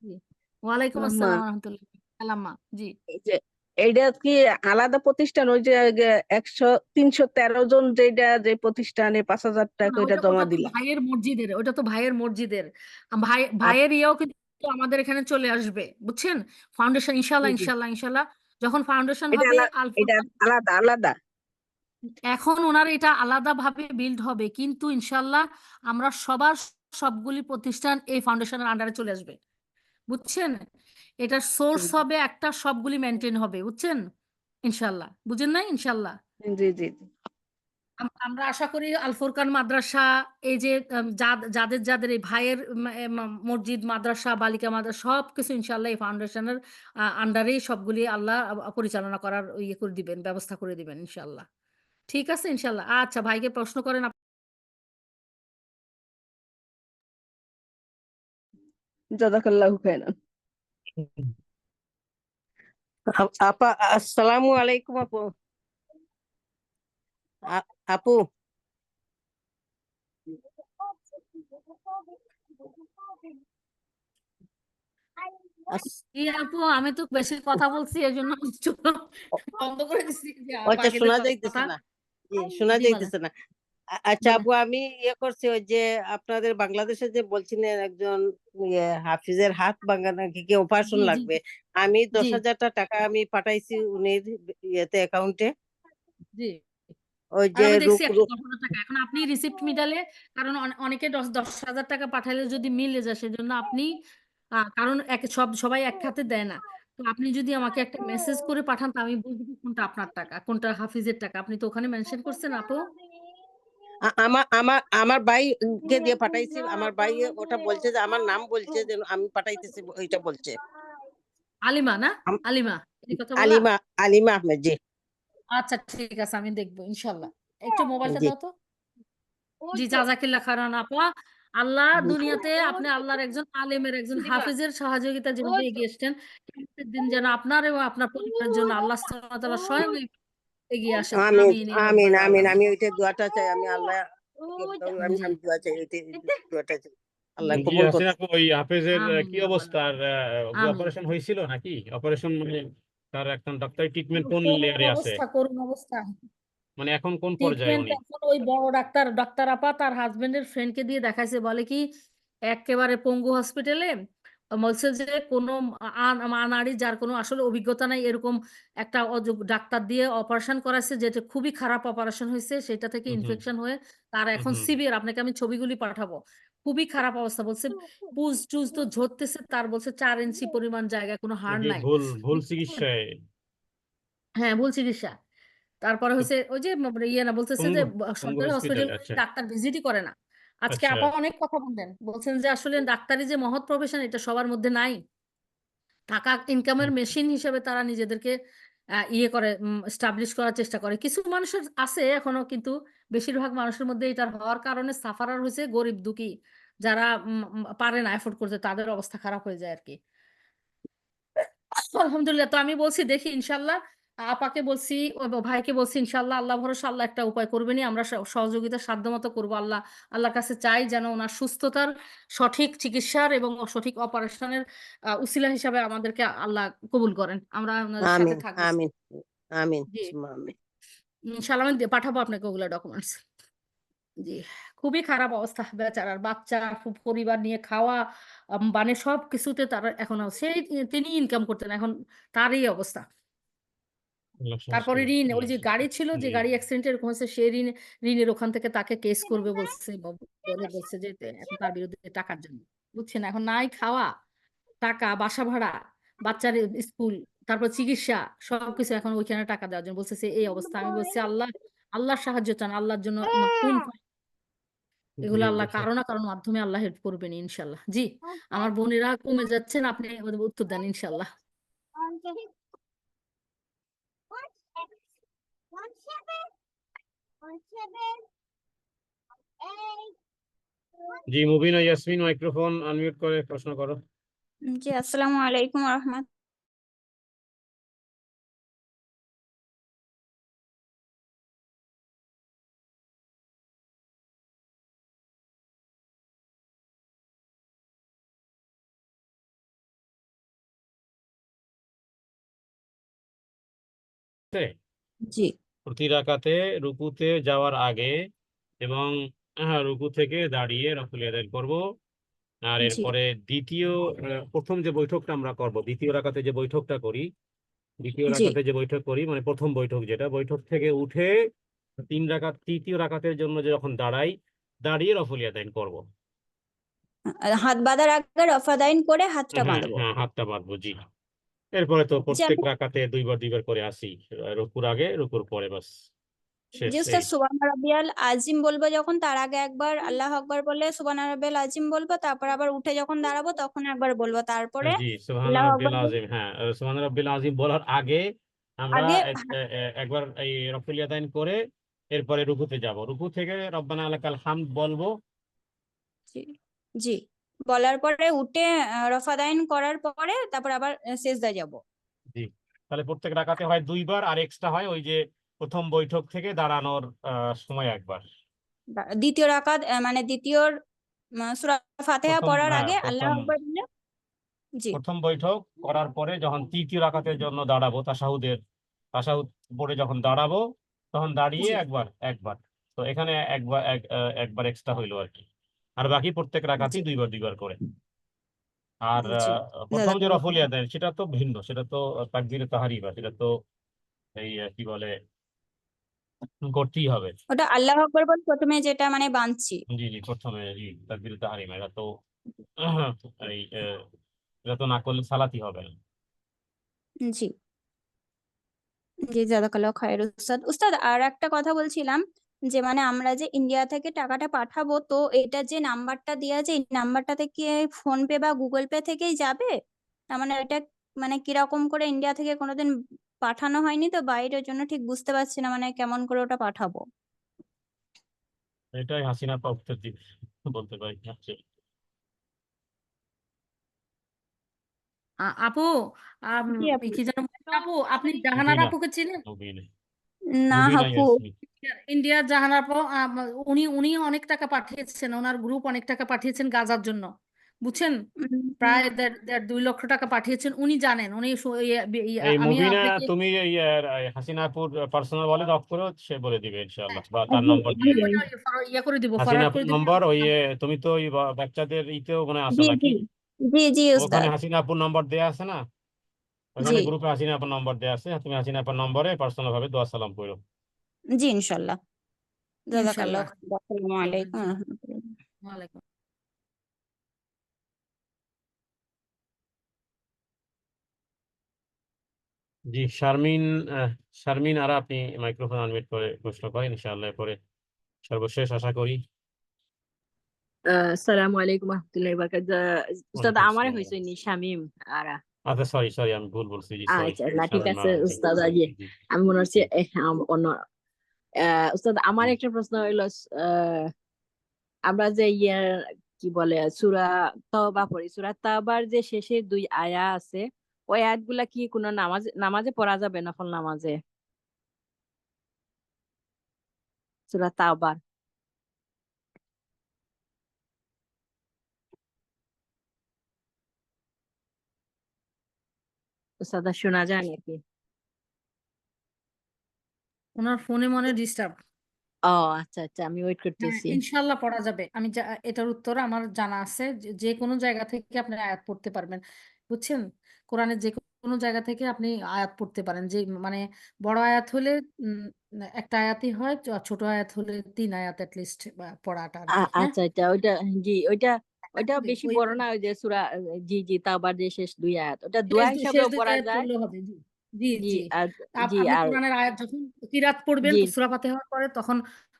Speaker 4: জি ওয়ালাইকুম
Speaker 12: খালাম্মা
Speaker 4: আসসালাম রহমতুল্লাহ সালাম্মা। জি
Speaker 12: এই যে এইটা কি আলাদা প্রতিষ্ঠান, ওই যে 313 জন যেটা যে প্রতিষ্ঠানে 5,000 টাকা
Speaker 4: না,
Speaker 12: কইরা
Speaker 4: ওটা
Speaker 12: জমা
Speaker 4: ওটা তো
Speaker 12: দিলা?
Speaker 4: ভাইয়ের মসজিদের, ওটা তো ভাইয়ের মসজিদের।
Speaker 12: আপ-
Speaker 4: ভাইয়ের ইয়েও কিন্তু আমাদের এখানে চলে আসবে, বুঝছেন। ফাউন্ডেশন
Speaker 12: জি
Speaker 4: ইনশাআল্লাহ
Speaker 12: জি
Speaker 4: ইনশাআল্লাহ ইনশাআল্লাহ যখন ফাউন্ডেশন
Speaker 12: এটা
Speaker 4: হবে
Speaker 12: এটা আলাদা আলাদা।
Speaker 4: এখন ওনার এটা আলাদাভাবে বিল্ড হবে, কিন্তু ইনশাল্লাহ আমরা সবগুলি প্রতিষ্ঠান এই ফাউন্ডেশনের আন্ডারে চলে আসবে, বুঝছেন। এটার সোর্স হবে একটা, সবগুলি মেনটেন হবে, বুঝছেন। ইনশাল্লাহ, বুঝেন না ইনশাল্লাহ।
Speaker 12: জি জি জি।
Speaker 4: আমরা আশা করি আল ফুরকান মাদ্রাসা, এই যে যাদের যাদের এই ভাইয়ের মসজিদ, মাদ্রাসা, বালিকা মাদ্রাসা, সবকিছু ইনশাল্লাহ এই ফাউন্ডেশনের আন্ডারেই সবগুলি আল্লাহ পরিচালনা করার ইয়ে করে দিবেন, ব্যবস্থা করে দিবেন ইনশাল্লাহ। ঠিক আছে ইনশাল্লাহ। আচ্ছা ভাইকে প্রশ্ন করেন
Speaker 12: জাযাকাল্লাহু খাইরান। আপা আসসালামু আলাইকুম আপু। আপু
Speaker 4: ই আপু, আমি তো বেশি কথা বলছি, এই জন্য চুপ বন্ধ করে দিচ্ছি যে
Speaker 12: ওইটা
Speaker 4: বাকিদের
Speaker 12: শোনা যাইতেছে
Speaker 4: কথা।
Speaker 12: না। জি শোনা
Speaker 4: জি বলেন
Speaker 12: যাইতেছে না। আচ্ছা
Speaker 4: বলেন।
Speaker 12: আপু, আমি করছি ওই যে আপনাদের বাংলাদেশে যে বলছিলেন একজন হাফিজের হাত ভাঙা নাকি কি অপারেশন
Speaker 4: জি জি
Speaker 12: লাগবে, আমি
Speaker 4: জি
Speaker 12: 10,000 টাকা আমি পাঠাইছি উনির ইয়েতে অ্যাকাউন্টে।
Speaker 4: জি
Speaker 12: ওই
Speaker 4: আর
Speaker 12: যে
Speaker 4: আমি দেখছি
Speaker 12: রুক
Speaker 4: 110,000 টাকা। এখন আপনি রিসিপ্ট মিটালে, কারণ অনেকে 10,000 টাকা পাঠালে যদি মিলে যায়, সেজন্য আপনি কারণ সবাই এক খাতে দেয় না। তো আপনি যদি আমাকে একটা মেসেজ করে পাঠান, তো আমি বুঝবো কোনটা আপনার টাকা, কোনটা হাফিজের টাকা। আপনি তো ওখানে মেনশন করছেন আপু।
Speaker 12: আমার আমার আমার ভাইকে দিয়ে পাঠাইছি। আমার ভাই ওটা বলছে যে আমার নাম বলছে যে আমি পাঠাইতেছি, ওইটা বলছে
Speaker 4: আলিমা না?
Speaker 12: আম-
Speaker 4: আলিমা এই কথা বলা।
Speaker 12: আলিমা আলিমা আহমেদ। জি
Speaker 4: আচ্ছা ঠিক আছে, আমি দেখবো ইনশাল্লাহ। একটু মোবাইলটা
Speaker 12: জি
Speaker 4: দাও তো। জি জাজাকিল্লাহ খারান আপা। আল্লাহ দুনিয়াতে আপনি আল্লাহর একজন আলেমের, একজন হাফিজের সহযোগিতা যেভাবে এগিয়ে এসছেন, কিয়ামতের দিন যেন আপনার এবং আপনার পরিবারের জন্য আল্লাহ সুবহানাহু ওয়া তাআলা স্বয়ং এগিয়ে আসেন।
Speaker 12: আমিন
Speaker 4: আমিন ইয়া
Speaker 12: আমিন
Speaker 4: রাব্বাল
Speaker 12: আমিন। আমি
Speaker 4: আলামিন।
Speaker 12: ওইটা দোয়াটা চাই, আমি আল্লাহ আমি
Speaker 4: জি
Speaker 12: আমি দোয়া চাই, ওইটা দোয়াটা চাই আল্লাহ
Speaker 4: জি
Speaker 1: জি
Speaker 12: কবুল
Speaker 1: হাসিন
Speaker 12: করুন।
Speaker 1: আপু, ওই হাফেজের
Speaker 4: আমিন
Speaker 1: কি
Speaker 4: ইয়া রাব্বাল
Speaker 1: অবস্থা? আর
Speaker 4: আমিন।
Speaker 1: অপারেশন হয়েছিল নাকি? অপারেশন মানে তার এখন ডাক্তারি ট্রিটমেন্ট কোন
Speaker 4: করুণ
Speaker 1: লেয়ারে আছে?
Speaker 4: অবস্থা, করুণ অবস্থা।
Speaker 1: মানে এখন কোন পর্যায়ে
Speaker 4: ট্রিটমেন্ট
Speaker 1: উনি?
Speaker 4: এখন ওই বড় ডাক্তার আপা তার হাজবেন্ডের ফ্রেন্ডকে দিয়ে দেখাইছে, বলে কি একেবারে পঙ্গু হসপিটালে বলছে যে কোনো নারী যার কোনো আসলে অভিজ্ঞতা নাই, এরকম একটা ডাক্তার দিয়ে অপারেশন করাইছে, যেটা খুবই খারাপ অপারেশন হয়েছে, সেটা থেকে
Speaker 1: হুম হুম
Speaker 4: ইনফেকশন হয়ে তার এখন
Speaker 1: হুম।
Speaker 4: সিভিয়ার। আপনাকে আমি ছবিগুলি পাঠাবো, খুবই খারাপ অবস্থা। বলছে পুজ টুজ তো ঝরতেছে, তার বলছে 4 ইঞ্চি পরিমাণ জায়গায় কোনো হাড়
Speaker 1: নাকি
Speaker 4: নাই।
Speaker 1: ভুল ভুল চিকিৎসায়?
Speaker 4: হ্যাঁ ভুল চিকিৎসা। তারপরে হচ্ছে ওই যে ইয়ে না বলতেছে যে
Speaker 1: পঙ্গু
Speaker 4: সরকারি
Speaker 1: হসপিটাল,
Speaker 4: হসপিটাল
Speaker 1: আচ্ছা
Speaker 4: ডাক্তার ভিজিটই করে না। আজকে
Speaker 1: আচ্ছা।
Speaker 4: আপা অনেক কথা বললেন, বলছেন যে আসলে ডাক্তারি যে মহৎ প্রফেশন এটা সবার মধ্যে নাই। টাকা ইনকামের মেশিন হিসেবে তারা নিজেদেরকে ইয়ে করে স্টাবলিশ করার চেষ্টা করে। কিছু মানুষের আছে এখনো, কিন্তু বেশিরভাগ মানুষের মধ্যে এটার হওয়ার কারণে সাফারার হয়েছে গরিব দুঃখী, যারা পারে না এফোর্ড করতে, তাদের অবস্থা খারাপ হয়ে যায় আর কি। আলহামদুলিল্লাহ। তো আমি বলছি দেখি ইনশাল্লাহ, আপাকে বলছি, ওই ভাইকে বলছি ইনশাল্লাহ, আল্লাহ ভরসা, আল্লাহ একটা উপায় করবেনি, আমরা সহযোগিতা সাধ্যমতো করবো। আল্লাহর কাছে চাই যেন ওনার সুস্থতার সঠিক চিকিৎসার এবং সঠিক অপারেশনের উসিলা হিসাবে আমাদেরকে আল্লাহ কবুল করেন। আমরা ওনাদের সাথে
Speaker 12: আমিন
Speaker 4: থাকবো।
Speaker 12: আমিন আমিন
Speaker 4: জি
Speaker 12: সুম্মা আমিন।
Speaker 4: ইনশাল্লাহ আমি পাঠাবো আপনাকে ওগুলো ডকুমেন্টস। জি, খুবই খারাপ অবস্থা বেচারার, বাচ্চা পরিবার নিয়ে খাওয়া মানে সব কিছুতে তার এখন সেই তিনি ইনকাম করতেন, এখন তারই অবস্থা।
Speaker 1: আল্লাহ সহজ
Speaker 4: তারপরে
Speaker 1: করুন,
Speaker 4: ঋণ, ওই
Speaker 1: আল্লাহ
Speaker 4: যে
Speaker 1: সহজ
Speaker 4: গাড়ি
Speaker 1: করুন।
Speaker 4: ছিল, যে
Speaker 1: জি
Speaker 4: গাড়ি
Speaker 1: জি।
Speaker 4: অ্যাক্সিডেন্ট এরকম হয়েছে, সে ঋণের ওখান থেকে তাকে কেস করবে বলছে, বলছে যে এখন তার বিরুদ্ধে টাকার জন্য, বুঝছেন, এখন নাই খাওয়া, টাকা, বাসা ভাড়া, বাচ্চার স্কুল, তারপর চিকিৎসা, সবকিছু এখন ওইখানে টাকা দেওয়ার জন্য বলছে এই অবস্থা। আমি বলছি আল্লাহ, আল্লাহর সাহায্য চান, আল্লাহর জন্য কোন এগুলো
Speaker 1: জি
Speaker 4: আল্লাহ
Speaker 1: জি।
Speaker 4: কারো না কারোর মাধ্যমে আল্লাহ হেল্প করবেন ইনশাল্লাহ। জি, আমার বোনেরা কমে যাচ্ছেন, আপনি ওদের উত্তর দেন ইনশাল্লাহ।
Speaker 1: জি মুবিনা ইয়াসমিন, মাইক্রোফোন আনমিউট করে প্রশ্ন করো।
Speaker 10: জি, আসসালামু আলাইকুম রহমত। জি
Speaker 1: প্রতি রাকাতে রুকুতে যাওয়ার আগে এবং রুকু থেকে দাঁড়িয়ে নফল আদায় করব। আর
Speaker 10: জি
Speaker 1: এরপরে দ্বিতীয় প্রথম যে বৈঠকটা আমরা করব, দ্বিতীয় রাকাতে যে বৈঠকটা করি, দ্বিতীয়
Speaker 10: জি
Speaker 1: রাকাতে যে বৈঠক করি মানে প্রথম বৈঠক যেটা, বৈঠক থেকে উঠে তৃতীয় রাকাতের জন্য যে যখন দাঁড়াই, দাঁড়িয়ে নফল আদায় করব।
Speaker 10: হাত বাঁধার আগে রফাদাইন করে হাতটা
Speaker 1: হ্যাঁ
Speaker 10: বাঁধবো।
Speaker 1: হ্যাঁ, হাতটা বাঁধবো। জি, এরপরে তো
Speaker 10: জি
Speaker 1: প্রত্যেক
Speaker 10: আমি
Speaker 1: রাকাতে দুইবার দুইবার করে আসি, রুকুর আগে রুকুর পরে, বাস শেষ।
Speaker 10: জি
Speaker 1: এই
Speaker 10: উস্তাদ, সুবহান রাব্বিয়াল আজিম বলবো যখন, তার আগে একবার আল্লাহ আকবার বলে সুবহান রাব্বিয়াল আজিম বলবো, তারপর আবার উঠে যখন দাঁড়াবো তখন একবার বলবো, তারপরে
Speaker 1: জি সুবহান
Speaker 10: আল্লাহ আকবার
Speaker 1: রাব্বিল
Speaker 10: বলে
Speaker 1: আযীম, হ্যাঁ সুবহান রাব্বিল আযীম বলার আগে আমরা
Speaker 10: আগে
Speaker 1: একবার এই রফুল ইয়াদাইন করে এরপরে রুকুতে যাব, রুকু থেকে রব্বানা লাকাল হামদ বলবো।
Speaker 10: জি জি বলার পরে উঠে রফাদাইন করার পরে তারপর আবার সেজদা যাব।
Speaker 1: জি, তাহলে প্রত্যেক রাকাতে হয় দুইবার, আর এক্সট্রা হয় ওই যে প্রথম বৈঠক থেকে দাঁড়ানোর সময় একবার।
Speaker 10: দ্বিতীয় রাকাত মানে দ্বিতীয় সূরা ফাতিহা
Speaker 1: প্রথম
Speaker 10: পড়ার
Speaker 1: হ্যাঁ
Speaker 10: আগে আল্লাহ
Speaker 1: প্রথম
Speaker 10: আকবার বলে। জি
Speaker 1: প্রথম বৈঠক করার পরে যখন তৃতীয় রাকাতের জন্য দাঁড়াবো, তাশাহুদ পড়ে যখন দাঁড়াবো, তখন দাঁড়িয়ে
Speaker 10: জি
Speaker 1: একবার একবার। তো এখানে একবার এক্সট্রা হইলো আর কি। আর বাকি প্রত্যেক
Speaker 10: জি
Speaker 1: রাকাতেই দুইবার দুইবার করে। আর
Speaker 10: জি
Speaker 1: প্রথম যে
Speaker 10: জাযাকাল্লাহ
Speaker 1: রফল
Speaker 10: খাইর।
Speaker 1: ইয়াদাইন সেটা তো ভিন্ন, সেটা তো তাকবীরে তাহরিমা, সেটা তো এই কি বলে করতেই হবে।
Speaker 10: ওটা আল্লাহ আকবার বল প্রথমে যেটা মানে বাঁধছি।
Speaker 1: জি জি, প্রথমে জি তাকবীরে তাহরিমা, এটা তো এই এটা তো না করলে সালাতি হবে না।
Speaker 10: জি জি জাযাকাল্লাহ খাইর উস্তাদ। উস্তাদ আর একটা কথা বলছিলাম, যে মানে আমরা যে ইন্ডিয়া থেকে টাকাটা পাঠাবো, তো এটা যে নাম্বারটা দেওয়া আছে এই নাম্বারটা থেকে ফোন পে বা গুগল পে থেকেই যাবে? তার মানে এটা মানে কিরকম করে, ইন্ডিয়া থেকে কোনোদিন পাঠানো হয়নি তো বাইরের জন্য ঠিক বুঝতে পারছি না মানে কেমন করে ওটা পাঠাবো।
Speaker 1: এটাই হাসিনা পা উত্তর দিবে, বলতে পারি না।
Speaker 4: আপু,
Speaker 10: জি আপু।
Speaker 4: কি যেন বললেন আপু, আপনি জাহানার
Speaker 1: মুবিনা,
Speaker 4: আপুকে চিনেন?
Speaker 1: মুবিনা,
Speaker 10: না
Speaker 1: মুবিনা
Speaker 10: আপু।
Speaker 1: ইয়াসমিন।
Speaker 4: ইন্ডিয়ার জাহানার আপু, উনি অনেক টাকা পাঠিয়েছেন, ওনার গ্রুপ অনেক টাকা পাঠিয়েছেন গাজার জন্য, বুঝছেন, প্রায়
Speaker 10: না
Speaker 4: 2 লক্ষ টাকা পাঠিয়েছেন। উনি জানেন, উনি
Speaker 1: এই
Speaker 4: আমি
Speaker 1: মুবিনা,
Speaker 4: আপনাকে
Speaker 1: তুমি এই হাসিনাপুর পার্সোনাল ওয়ালেট অফ করো, সে বলে দিবে ইনশাআল্লাহ, বা তার
Speaker 10: জি
Speaker 1: নম্বর
Speaker 10: জি
Speaker 1: দিয়ে দিবে।
Speaker 4: ইয়ে করে দিব, ফরওয়ার্ড
Speaker 1: হাসিনাপুর
Speaker 4: করে দিব।
Speaker 1: নম্বর ওই তুমি তো ওই বাচ্চাদের ইতেও মানে আসো
Speaker 10: জি
Speaker 1: নাকি?
Speaker 10: জি জি জি
Speaker 1: ওখানে
Speaker 10: উস্তাদ।
Speaker 1: হাসিনাপুর নম্বর দেয়া আছে না?
Speaker 10: জি
Speaker 1: ওখানে গ্রুপে হাসিনাপুর নম্বর দেয়া আছে, তুমি হাসিনাপুর নম্বরে পার্সোনাল ভাবে দোয়া সালাম করো।
Speaker 10: জি ইনশাল্লাহ। জাযাকাল্লাহ
Speaker 4: ইনশাল্লাহ।
Speaker 10: খাইর। আসসালামু আলাইকুম
Speaker 4: জি,
Speaker 10: রহমতুল্লাহ।
Speaker 4: ওয়ালাইকুম।
Speaker 1: জি শারমিন, শারমিন আরা আপনি মাইক্রোফোন আনমিউট করে প্রশ্ন করেন ইনশাআল্লাহ, পরে সর্বশেষ আশা করি।
Speaker 13: আসসালামু আলাইকুম রহমতুল্লাহি বারাকাতুহু। উস্তাদ
Speaker 1: ওয়ালাইকুম
Speaker 13: আমারে
Speaker 1: আসসালাম।
Speaker 13: হয়েছে নি শামীম আরা।
Speaker 1: আচ্ছা সরি সরি আমি ভুল বলছি, জি সরি।
Speaker 13: আচ্ছা না ঠিক
Speaker 1: শারমিন
Speaker 13: আছে
Speaker 1: মারা, জি
Speaker 13: উস্তাদ,
Speaker 1: জি
Speaker 13: জি
Speaker 1: জি
Speaker 13: আমি মনে হচ্ছে
Speaker 1: জি
Speaker 13: অন্য উস্তাদ আমার
Speaker 1: জি।
Speaker 13: একটা প্রশ্ন হইলো আমরা যে ইয়ে কি বলে সূরা তওবা পড়ি, সূরা তওবার যে শেষের 2 আয়া আছে, ওই আয়াতগুলা কি কোনো নামাজে পড়া যাবে নফল নামাজে? সূরা তাওবার। উস্তাদ শোনা যায় নাকি?
Speaker 4: ওনার ফোনে মনে ডিস্টার্ব।
Speaker 13: ও আচ্ছা আচ্ছা, আমি ওয়েট
Speaker 4: হ্যাঁ
Speaker 13: করতেছি।
Speaker 4: ইনশাল্লাহ পড়া যাবে। আমি এটার উত্তর আমার জানা আছে, যে কোনো জায়গা থেকে আপনি আয়াত পড়তে পারবেন, বুঝছেন? কোরআনের যে কোনো জায়গা থেকে আপনি আয়াত পড়তে পারেন, যে মানে বড় আয়াত হলে উম, একটা আয়াতই হয়, ছোট আয়াত হলে 3 আয়াত লিস্ট পড়াটা আর কি। হ্যাঁ
Speaker 13: আচ্ছা আচ্ছা, ওইটা জি ওইটা ওইটা
Speaker 4: ওই
Speaker 13: বেশি
Speaker 4: ওই
Speaker 13: বড় না, ওই যে সূরা জি জি তাওবার যে শেষ 2 আয়াত, ওটা দোয়া
Speaker 4: শেষ
Speaker 13: হিসাবেও
Speaker 4: দুই
Speaker 13: পড়া
Speaker 4: আয়াত
Speaker 13: যায়।
Speaker 4: পড়লেও হবে। জি জি
Speaker 13: জি
Speaker 4: জি।
Speaker 13: আর জি
Speaker 4: আপনি
Speaker 13: আর
Speaker 4: কোরআনের আয়াত যখন কিরাত পড়বেন
Speaker 13: জি
Speaker 4: সূরা ফাতিহার পরে, তখন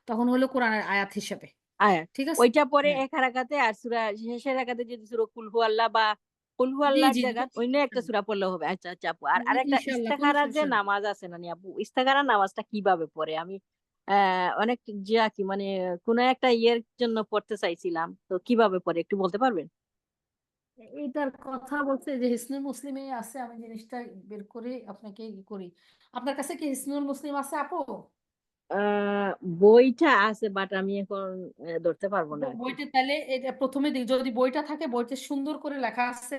Speaker 4: তখন হলো কোরআনের আয়াত হিসেবে।
Speaker 13: আয়াত
Speaker 4: ঠিক আছে?
Speaker 13: ওইটা পরে
Speaker 4: হ্যাঁ
Speaker 13: এক রাকাতে, আর সূরা শেষের রাকাতে যদি সূরা কুল হু আল্লাহ বা কুল হু
Speaker 4: জি
Speaker 13: আল্লাহর
Speaker 4: জি
Speaker 13: জায়গা
Speaker 4: কোনো
Speaker 13: অন্য
Speaker 4: সমস্যা
Speaker 13: একটা
Speaker 4: নেই।
Speaker 13: সূরা পড়লেও হবে। আচ্ছা আচ্ছা আপু, আর আরেকটা
Speaker 4: ইনশাল্লাহ কোনো
Speaker 13: ইস্তেখারার যে
Speaker 4: সমস্যা নেই।
Speaker 13: নামাজ আছে না নি আপু, ইস্তেখারার নামাজটা কিভাবে পড়ে? আমি অনেক যা কি মানে কোন একটা ইয়ের জন্য পড়তে চাইছিলাম, তো কিভাবে পড়ে একটু বলতে পারবেন?
Speaker 4: এইটার কথা বলছে যে হিসনুল মুসলিমে আছে, আমি জিনিসটা বের করে আপনাকে করি। আপনার কাছে কি হিসনুল মুসলিম আছে আপু?
Speaker 13: আহ বইটা আছে, বাট আমি এখন ধরতে পারবো না আর কি।
Speaker 4: বইটা তাহলে এটা প্রথমে যদি বইটা থাকে, বইতে সুন্দর করে লেখা আছে